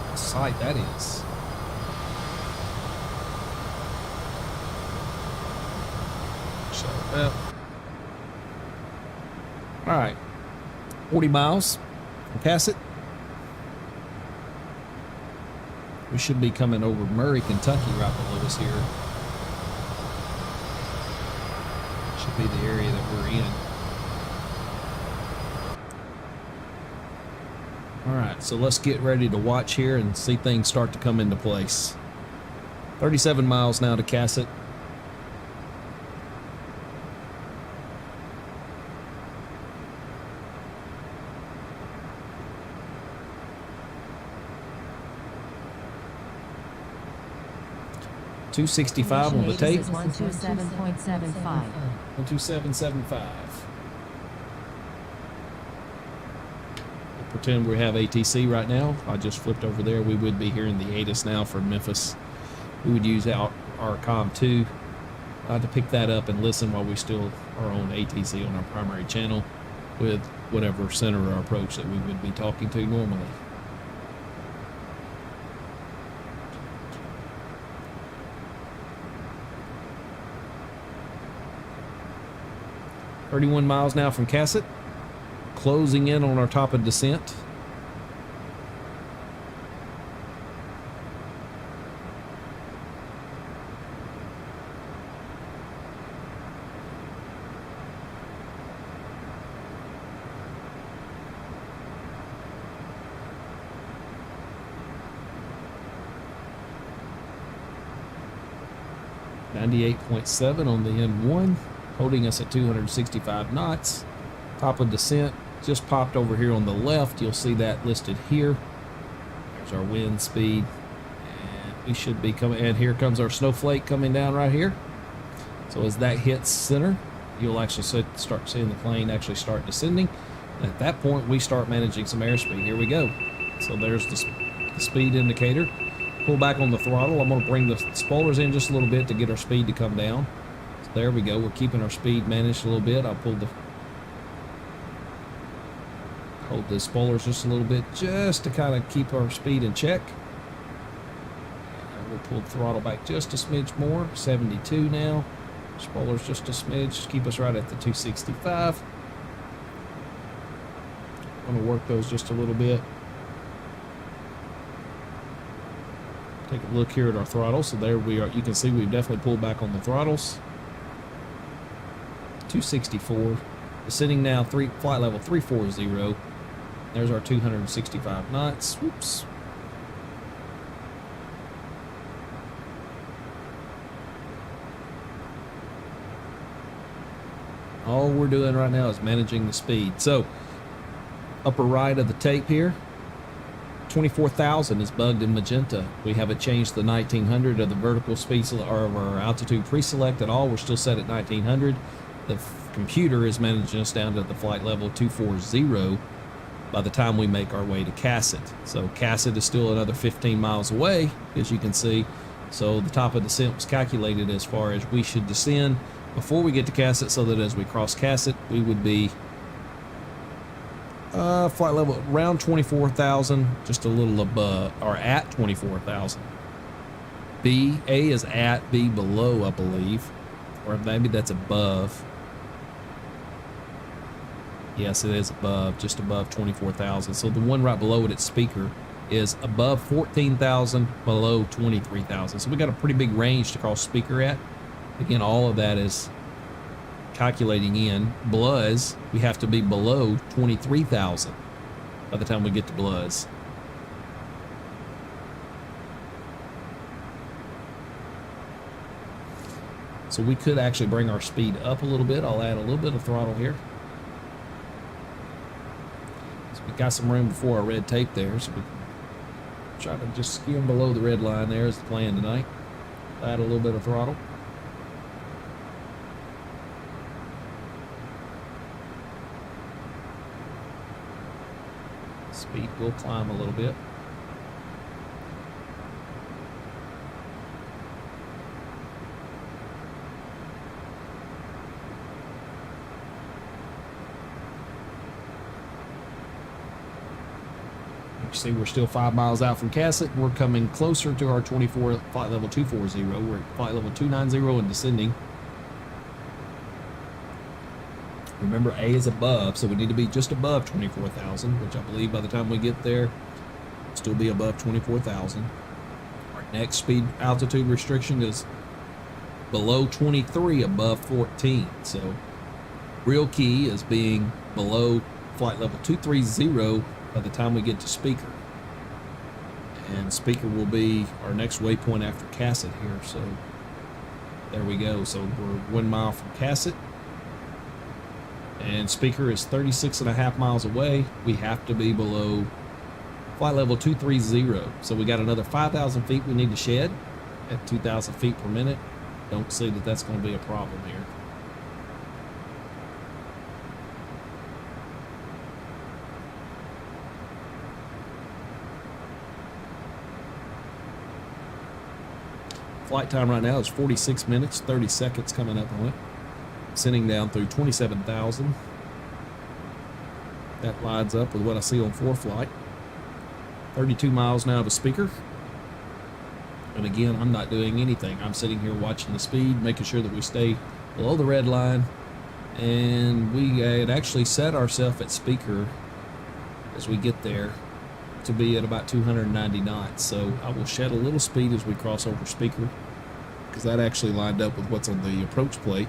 What sight that is. Shut up. All right, 40 miles from Casset. We should be coming over Murray, Kentucky right below us here. Should be the area that we're in. All right, so let's get ready to watch here and see things start to come into place. 37 miles now to Casset. .265 on the tape. 127.75. 127.75. Pretend we have ATC right now. I just flipped over there. We would be hearing the ATIS now for Memphis. We would use our COM2 to pick that up and listen while we still are on ATC on our primary channel with whatever center or approach that we would be talking to normally. .31 miles now from Casset, closing in on our top of descent. .98.7 on the N1. Holding us at 265 knots. Top of descent just popped over here on the left. You'll see that listed here. There's our wind speed. And we should be coming, and here comes our snowflake coming down right here. So as that hits center, you'll actually start seeing the plane actually start descending. And at that point, we start managing some airspeed. Here we go. So there's the speed indicator. Pull back on the throttle. I'm going to bring the spoilers in just a little bit to get our speed to come down. There we go. We're keeping our speed managed a little bit. I'll hold the spoilers just a little bit just to kind of keep our speed in check. We'll pull the throttle back just a smidge more, 72 now. Spoiler's just a smidge, just keep us right at the 265. I'm gonna work those just a little bit. Take a look here at our throttle. So there we are. You can see we've definitely pulled back on the throttles. 264. Descending now, flight level 340. There's our 265 knots. Whoops. All we're doing right now is managing the speed. So, upper right of the tape here, 24,000 is bugged in magenta. We haven't changed the 1900 of the vertical speed or of our altitude pre-select at all. We're still set at 1900. The computer is managing us down to the flight level 240 by the time we make our way to Cassett. So Cassett is still another 15 miles away, as you can see. So the top of the descent was calculated as far as we should descend before we get to Cassett, so that as we cross Cassett, we would be flight level around 24,000, just a little above, or at 24,000. A is at, B below, I believe. Or maybe that's above. Yes, it is above, just above 24,000. So the one right below it at speaker is above 14,000, below 23,000. So we got a pretty big range to cross speaker at. Again, all of that is calculating in. Bluz, we have to be below 23,000 by the time we get to Bluz. So we could actually bring our speed up a little bit. I'll add a little bit of throttle here. So we got some room before our red tape there, so we can try to just skim below the red line there is the plan tonight. Add a little bit of throttle. Speed will climb a little bit. You see we're still 5 miles out from Cassett. We're coming closer to our 24 flight level 240. We're at flight level 290 and descending. Remember, A is above, so we need to be just above 24,000, which I believe by the time we get there, we'll still be above 24,000. Our next speed altitude restriction is below 23, above 14. So, real key is being below flight level 230 by the time we get to speaker. And speaker will be our next waypoint after Cassett here. So, there we go. So, we're 1 mile from Cassett. And speaker is 36.5 miles away. We have to be below flight level 230. So we got another 5,000 feet we need to shed at 2,000 feet per minute. Don't see that that's going to be a problem here. Flight time right now is 46 minutes, 30 seconds coming up on it. Sending down through 27,000. That lines up with what I see on ForeFlight. 32 miles now of a speaker. And again, I'm not doing anything. I'm sitting here watching the speed, making sure that we stay below the red line. And we had actually set ourselves at speaker as we get there to be at about 290 knots. So I will shed a little speed as we cross over speaker, because that actually lined up with what's on the approach plate.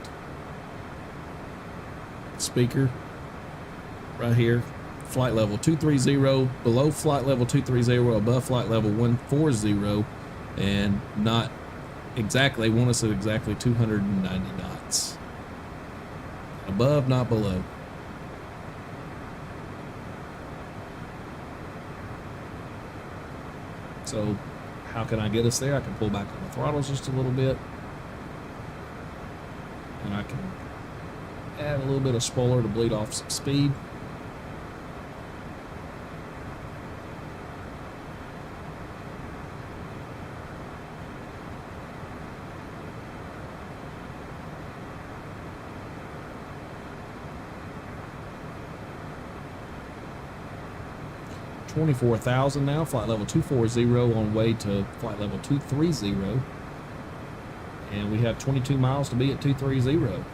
Speaker right here, flight level 230, below flight level 230, above flight level 140, and not exactly, want us at exactly 290 knots. Above, not below. So how can I get us there? I can pull back on the throttles just a little bit, and I can add a little bit of spoiler to bleed off some speed. 24,000 now, flight level 240 on way to flight level 230. And we have 22 miles to be at 230.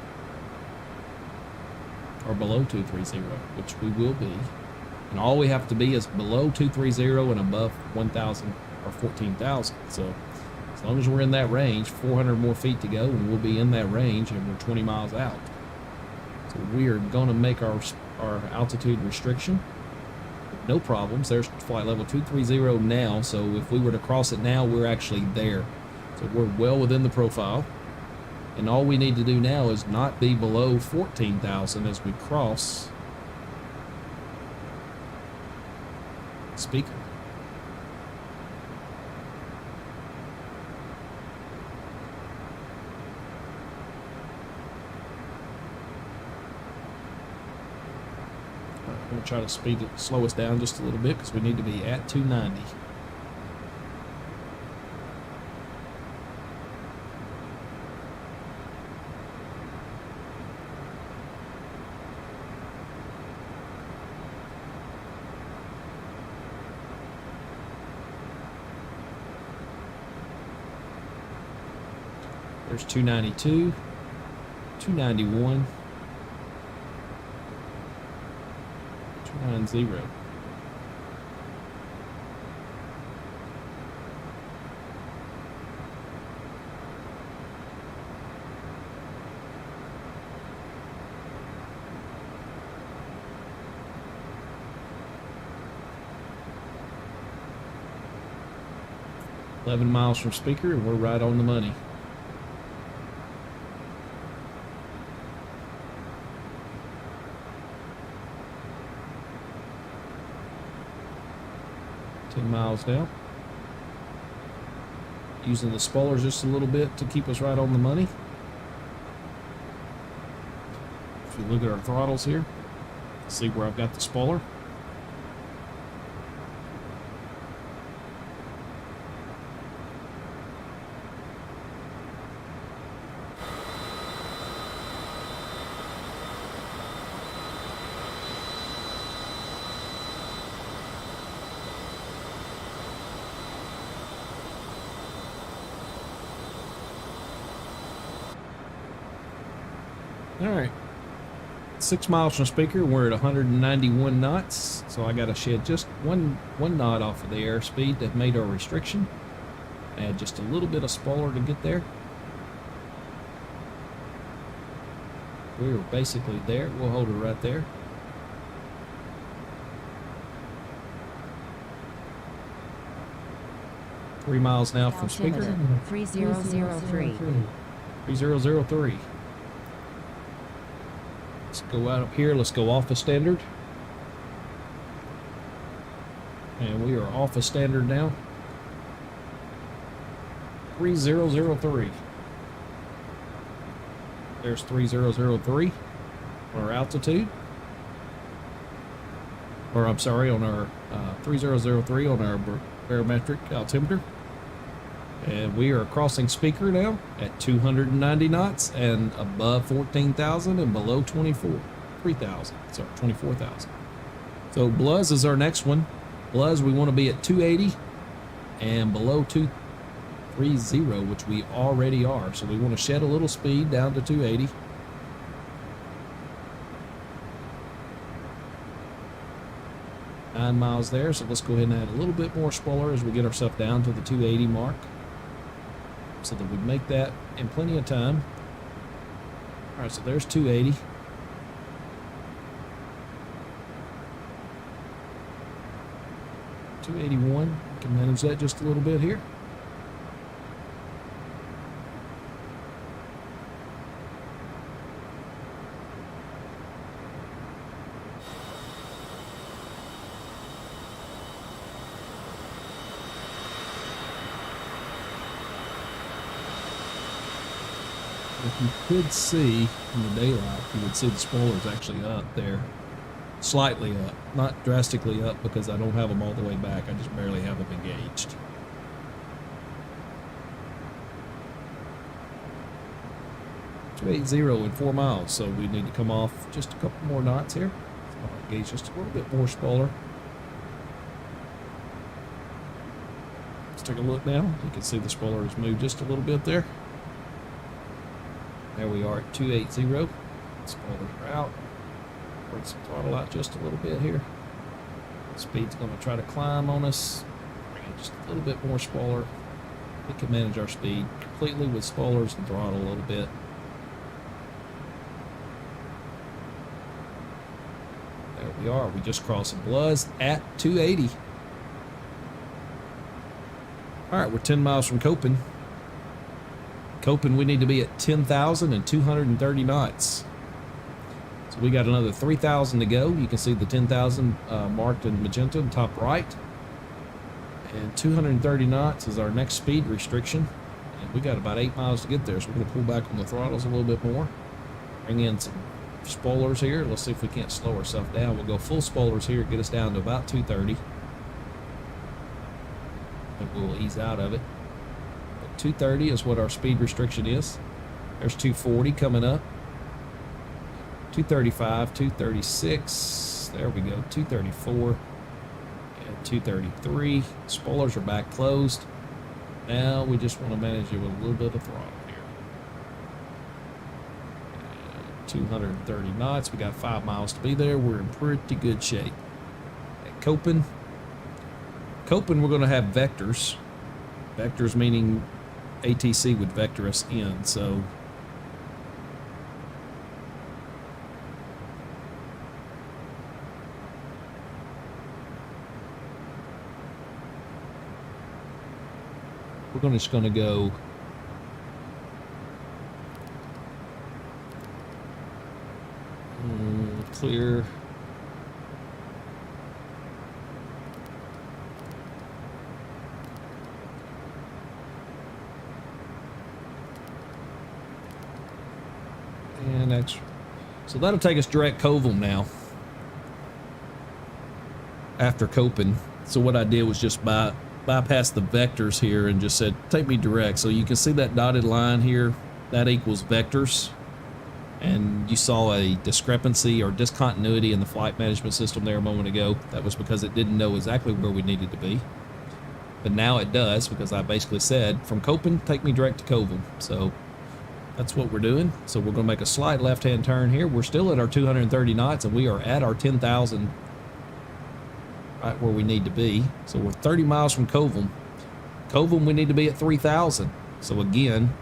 Or below 230, which we will be. And all we have to be is below 230 and above 1,000 or 14,000. So as long as we're in that range, 400 more feet to go, and we'll be in that range, and we're 20 miles out. So we are going to make our altitude restriction. No problems. There's flight level 230 now, so if we were to cross it now, we're actually there. So we're well within the profile. And all we need to do now is not be below 14,000 as we cross Speaker. I'm going to try to slow us down just a little bit because we need to be at 290. There's 292, 291, 290. $11 miles from Speaker, and we're right on the money. Miles now. Using the spoilers just a little bit to keep us right on the money. If you look at our throttles here, see where I've got the spoiler. All right, 6 miles from Speaker, we're at 191 knots, so I got to shed just one knot off of the airspeed that made our restriction. Add just a little bit of spoiler to get there. We were basically there. We'll hold it right there. Three miles now from Speaker. Altimeter 3003. 3003. Let's go out up here. Let's go off a standard. And we are off a standard now. 3003. There's 3003 on our altitude. Or I'm sorry, on our 3003 on our barometric altimeter. And we are crossing Speaker now at 290 knots and above 14,000 and below 24,000. So Bluz is our next one. Bluz, we want to be at 280 and below 230, which we already are. So we want to shed a little speed down to 280. Nine miles there, so let's go ahead and add a little bit more spoiler as we get ourselves down to the 280 mark, so that we make that in plenty of time. All right, so there's 280. $281. Can manage that just a little bit here. If you could see in the daylight, you would see the spoiler's actually up there. Slightly up. Not drastically up because I don't have them all the way back. I just barely have them engaged. $280 in 4 miles, so we need to come off just a couple more knots here. So I'll engage just a little bit more spoiler. take a look now. You can see the spoiler has moved just a little bit there. There we are at 280. Spoilers are out. Bring some throttle out just a little bit here. Speed's going to try to climb on us. Bring in just a little bit more spoiler. We can manage our speed completely with spoilers and throttle a little bit. There we are. We just crossed some Bloods at 280. All right, we're 10 miles from Copen. Copen, we need to be at 10,230 knots. So we got another 3,000 to go. You can see the 10,000 marked in magenta in the top right. And 230 knots is our next speed restriction. And we got about 8 miles to get there, so we're going to pull back on the throttles a little bit more. Bring in some spoilers here. Let's see if we can't slow ourselves down. We'll go full spoilers here, get us down to about 230. And we'll ease out of it. But 230 is what our speed restriction is. There's 240 coming up. 235, 236. There we go. 234 and 233. Spoilers are back closed. Now we just want to manage it with a little bit of throttle here. 230 knots. We got 5 miles to be there. We're in pretty good shape. At Copen, we're going to have vectors. Vectors meaning ATC would vector us in. So we're just going to go clear. And extra. So that'll take us direct Covum now. After Copen. So what I did was just bypass the vectors here and just said, take me direct. So you can see that dotted line here, that equals vectors. And you saw a discrepancy or discontinuity in the flight management system there a moment ago. That was because it didn't know exactly where we needed to be. But now it does, because I basically said, from Copen, take me direct to Covum. So that's what we're doing. So we're going to make a slight left-hand turn here. We're still at our 230 knots, and we are at our 10,000 right where we need to be. So we're 30 miles from Covum. Covum, we need to be at 3,000. So again,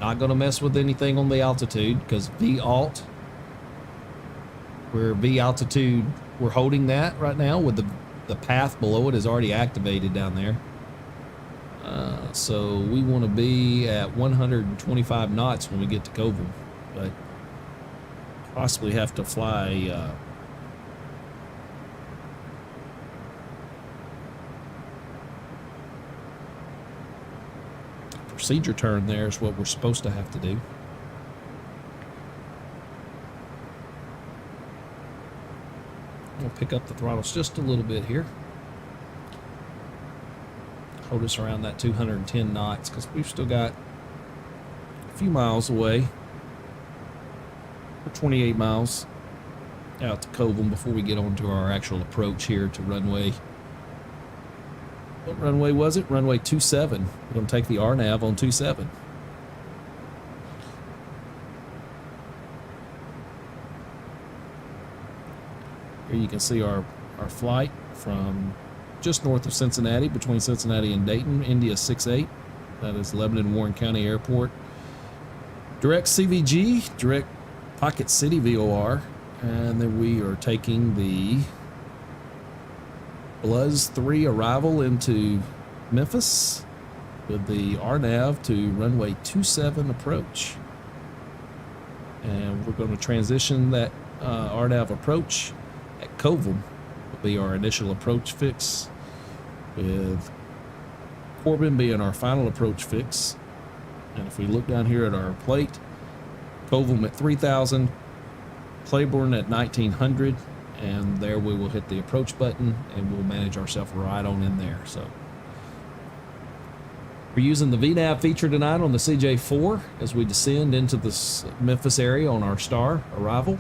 not going to mess with anything on the altitude, because V-alt, we're V-altitude, we're holding that right now with the path below it is already activated down there. So we want to be at 125 knots when we get to Covum, but possibly have to fly procedure turn there is what we're supposed to have to do. We'll pick up the throttles just a little bit here. Hold us around that 210 knots, because we've still got a few miles away. We're 28 miles out to Covum before we get onto our actual approach here to runway. What runway was it? Runway 27. We're going to take the RNAV on 27. Here you can see our flight from just north of Cincinnati, between Cincinnati and Dayton, India 68. That is Lebanon Warren County Airport. Direct CVG, direct Pocket City VOR. And then we are taking the Bluz 3 arrival into Memphis with the RNAV to runway 27 approach. And we're going to transition that RNAV approach at Covum. Will be our initial approach fix, with Corbin being our final approach fix. And if we look down here at our plate, Covum at 3,000, Claiborne at 1,900, and there we will hit the approach button and we'll manage ourselves right on in there. So we're using the VNAV feature tonight on the CJ4 as we descend into this Memphis area on our star arrival.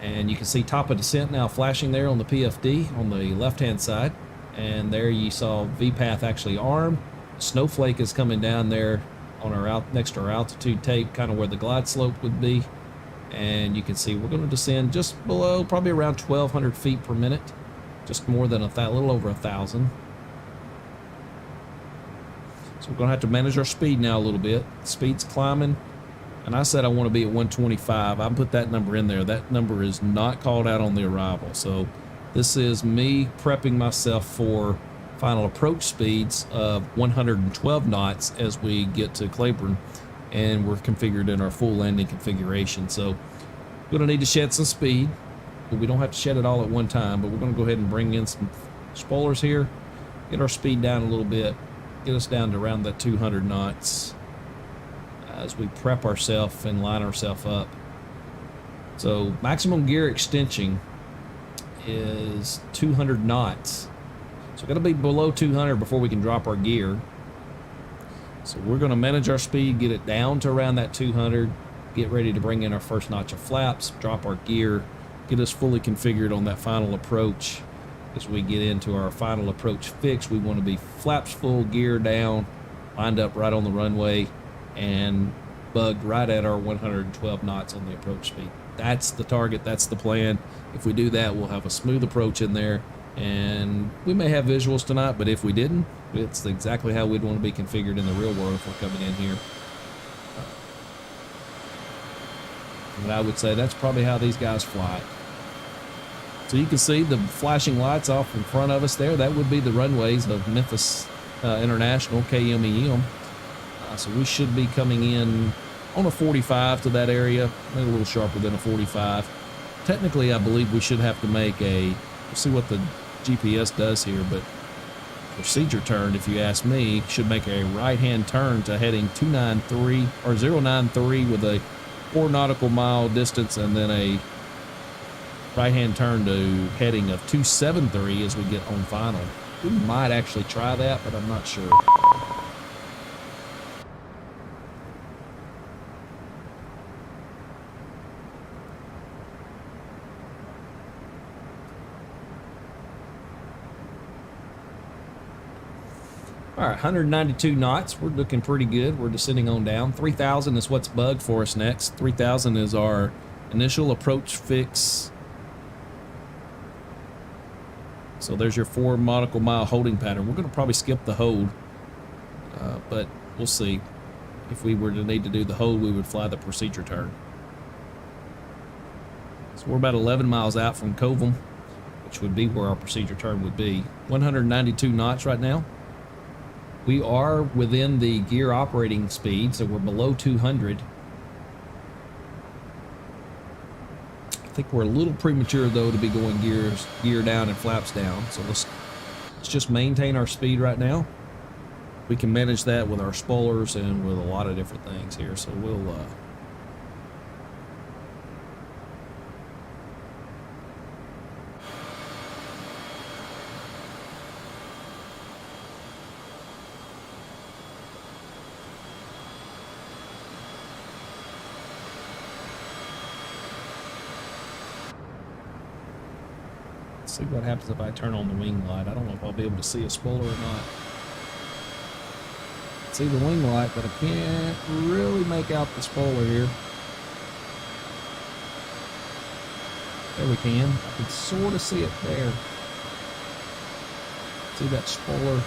And you can see top of descent now flashing there on the PFD on the left-hand side. And there you saw VPath actually arm. Snowflake is coming down there on our next to our altitude tape, kind of where the glide slope would be. And you can see we're going to descend just below, probably around 1,200 feet per minute, just more than a little over 1,000. So we're going to have to manage our speed now a little bit. Speed's climbing, and I said I want to be at 125. I put that number in there. That number is not called out on the arrival. So this is me prepping myself for final approach speeds of 112 knots as we get to Claiborne, and we're configured in our full landing configuration. So we're going to need to shed some speed, but we don't have to shed it all at one time. But we're going to go ahead and bring in some spoilers here, get our speed down a little bit, get us down to around that 200 knots as we prep ourselves and line ourselves up. So maximum gear extension is 200 knots. So we're going to be below 200 before we can drop our gear. So we're going to manage our speed, get it down to around that 200, get ready to bring in our first notch of flaps, drop our gear, get us fully configured on that final approach. As we get into our final approach fix, we want to be flaps full, gear down, lined up right on the runway, and bugged right at our 112 knots on the approach speed. That's the target, that's the plan. If we do that, we'll have a smooth approach in there, and we may have visuals tonight, but if we didn't, it's exactly how we'd want to be configured in the real world if we're coming in here. But I would say that's probably how these guys fly. So you can see the flashing lights off in front of us there. That would be the runways of Memphis International, KMEM. So we should be coming in on a 45 to that area, maybe a little sharper than a 45. Technically, I believe we should have to make we'll see what the GPS does here, but procedure turn, if you ask me, should make a right-hand turn to heading 293 or 093 with a 4 nautical mile distance, and then a right-hand turn to heading of 273 as we get on final. We might actually try that, but I'm not sure. All right, 192 knots. We're looking pretty good. We're descending on down. 3,000 is what's bugged for us next. 3,000 is our initial approach fix. So there's your 4 nautical mile holding pattern. We're going to probably skip the hold, but we'll see. If we were to need to do the hold, we would fly the procedure turn. So we're about 11 miles out from Covum, which would be where our procedure turn would be. 192 knots right now. We are within the gear operating speed, so we're below 200. I think we're a little premature, though, to be going gear down and flaps down. So let's just maintain our speed right now. We can manage that with our spoilers and with a lot of different things here. So we'll see what happens if I turn on the wing light. I don't know if I'll be able to see a spoiler or not. See the wing light, but I can't really make out the spoiler here. There we can. I can sort of see it there. See that spoiler?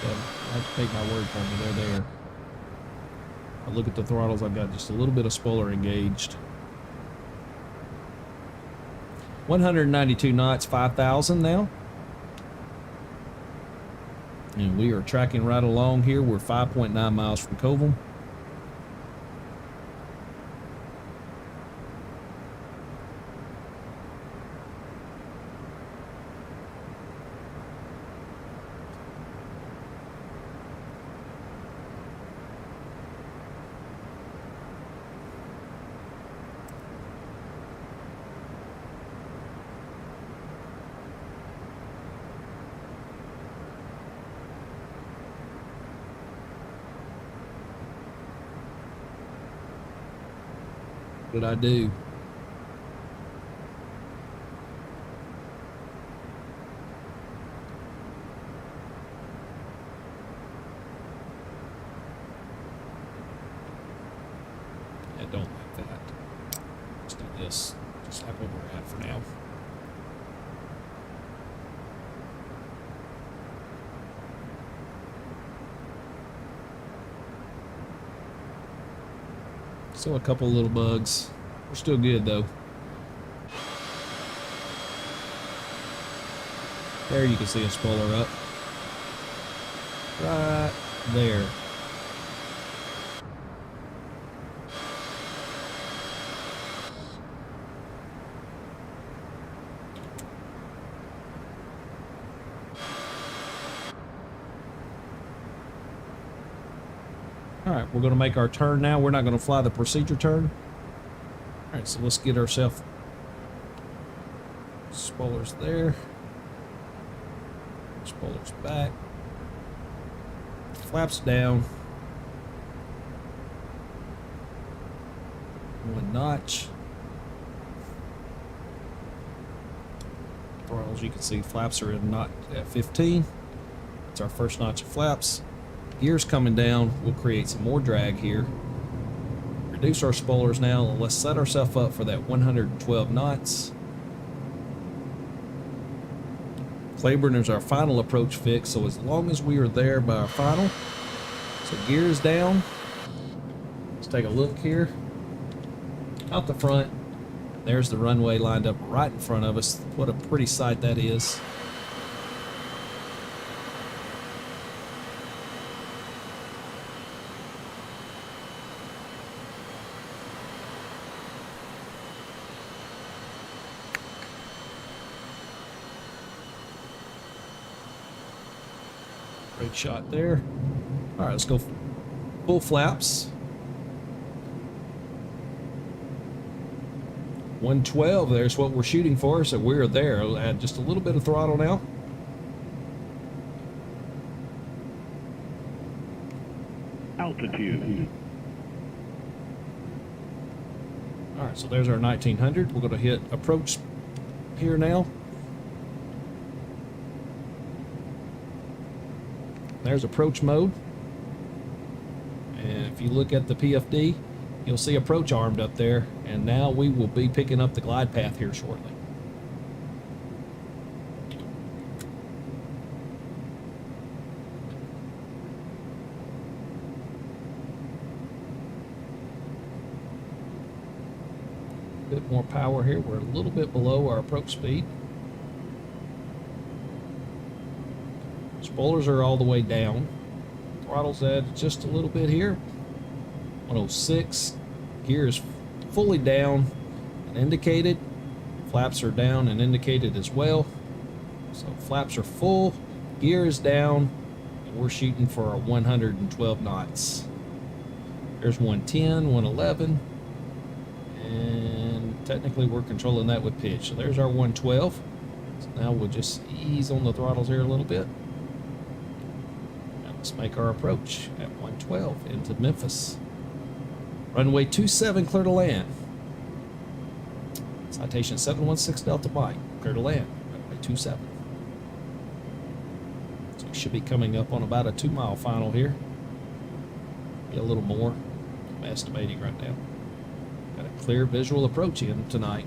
I have to take my word for me. They're there. I look at the throttles. I've got just a little bit of spoiler engaged. 192 knots, 5,000 now. And we are tracking right along here. We're 5.9 miles from Covum. What did I do? I don't like that. Let's do this. Just like what we're at for now. Still a couple little bugs. We're still good though. There you can see a spoiler up. Right there. Alright, we're going to make our turn now. We're not going to fly the procedure turn. Alright, so let's get ourselves spoilers there. Spoilers back. Flaps down. One notch. Throttles, you can see flaps are in not at 15. It's our first notch of flaps. Gears coming down, we'll create some more drag here. Reduce our spoilers now, and let's set ourselves up for that 112 knots. Claiborne is our final approach fix, so as long as we are there by our final. So gears down. Let's take a look here. Out the front, there's the runway lined up right in front of us. What a pretty sight that is. Great shot there. All right, let's go full flaps. 112, there's what we're shooting for, so we're there. I'll add just a little bit of throttle now. Altitude. All right, so there's our 1900. We're going to hit approach here now. There's approach mode. And if you look at the PFD, you'll see approach armed up there. And now we will be picking up the glide path here shortly. A bit more power here. We're a little bit below our approach speed. Spoilers are all the way down. Throttle's at just a little bit here. 106. Gear is fully down and indicated. Flaps are down and indicated as well. So flaps are full. Gear is down. And we're shooting for our 112 knots. There's 110, 111. And technically we're controlling that with pitch. So there's our 112. So now we'll just ease on the throttles here a little bit. Let's make our approach at 112 into Memphis. Runway 27, clear to land. Citation 716 Delta Mike, clear to land. Runway 27. So we should be coming up on about a 2-mile final here. Be a little more. I'm estimating right now. Got a clear visual approach in tonight.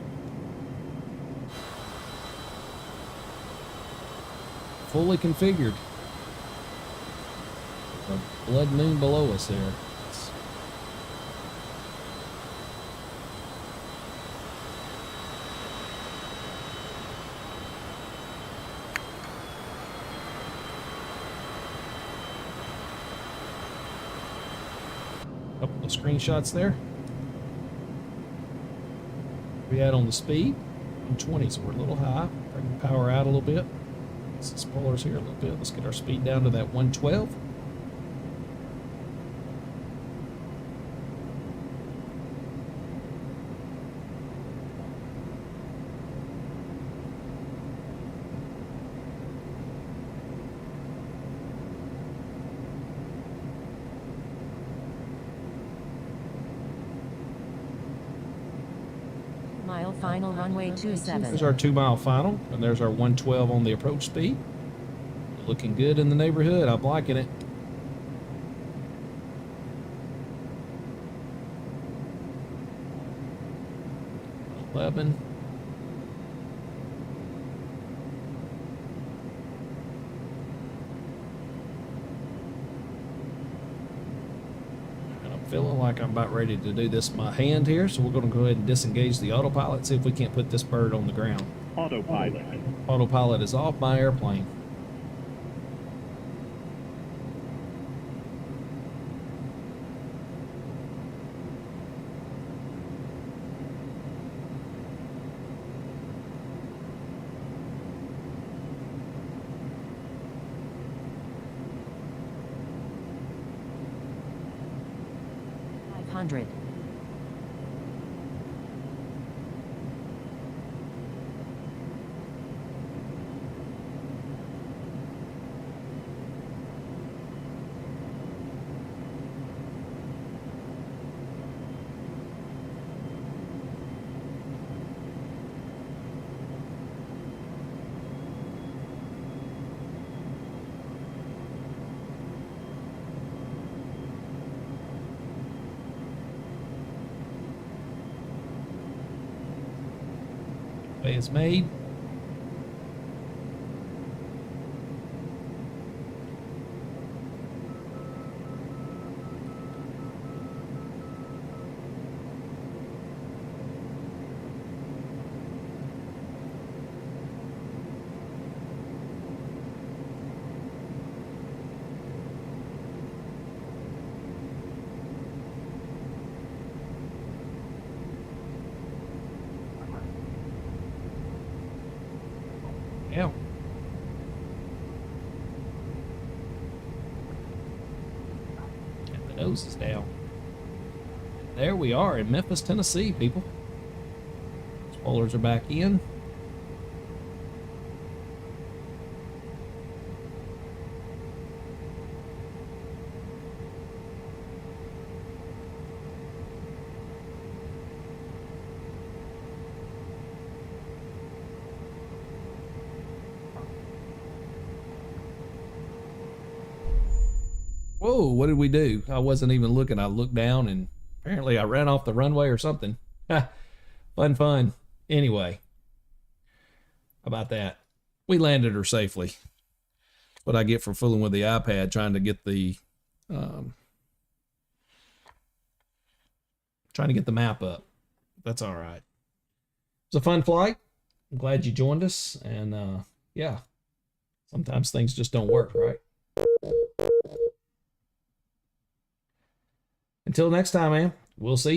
Fully configured. A blood moon below us there. Couple of screenshots there. We had on the speed 120, so we're a little high. Bring the power out a little bit. Some spoilers here a little bit. Let's get our speed down to that 112. Mile final runway 27. There's our 2-mile final, and there's our 112 on the approach speed. Looking good in the neighborhood. I'm liking it. And I'm feeling like I'm about ready to do this with my hand here, so we're going to go ahead and disengage the autopilot, see if we can't put this bird on the ground. Autopilot. Autopilot is off my airplane. Hundred. Is made. Yeah. And the nose is down. There we are in Memphis, Tennessee, people. Spoilers are back in. Whoa, what did we do? I wasn't even looking. I looked down and apparently I ran off the runway or something. Fun. Anyway, how about that? We landed her safely. What I get for fooling with the iPad, trying to get the map up. That's all right. It was a fun flight. I'm glad you joined us. And yeah, sometimes things just don't work, right? Until next time, man, we'll see you.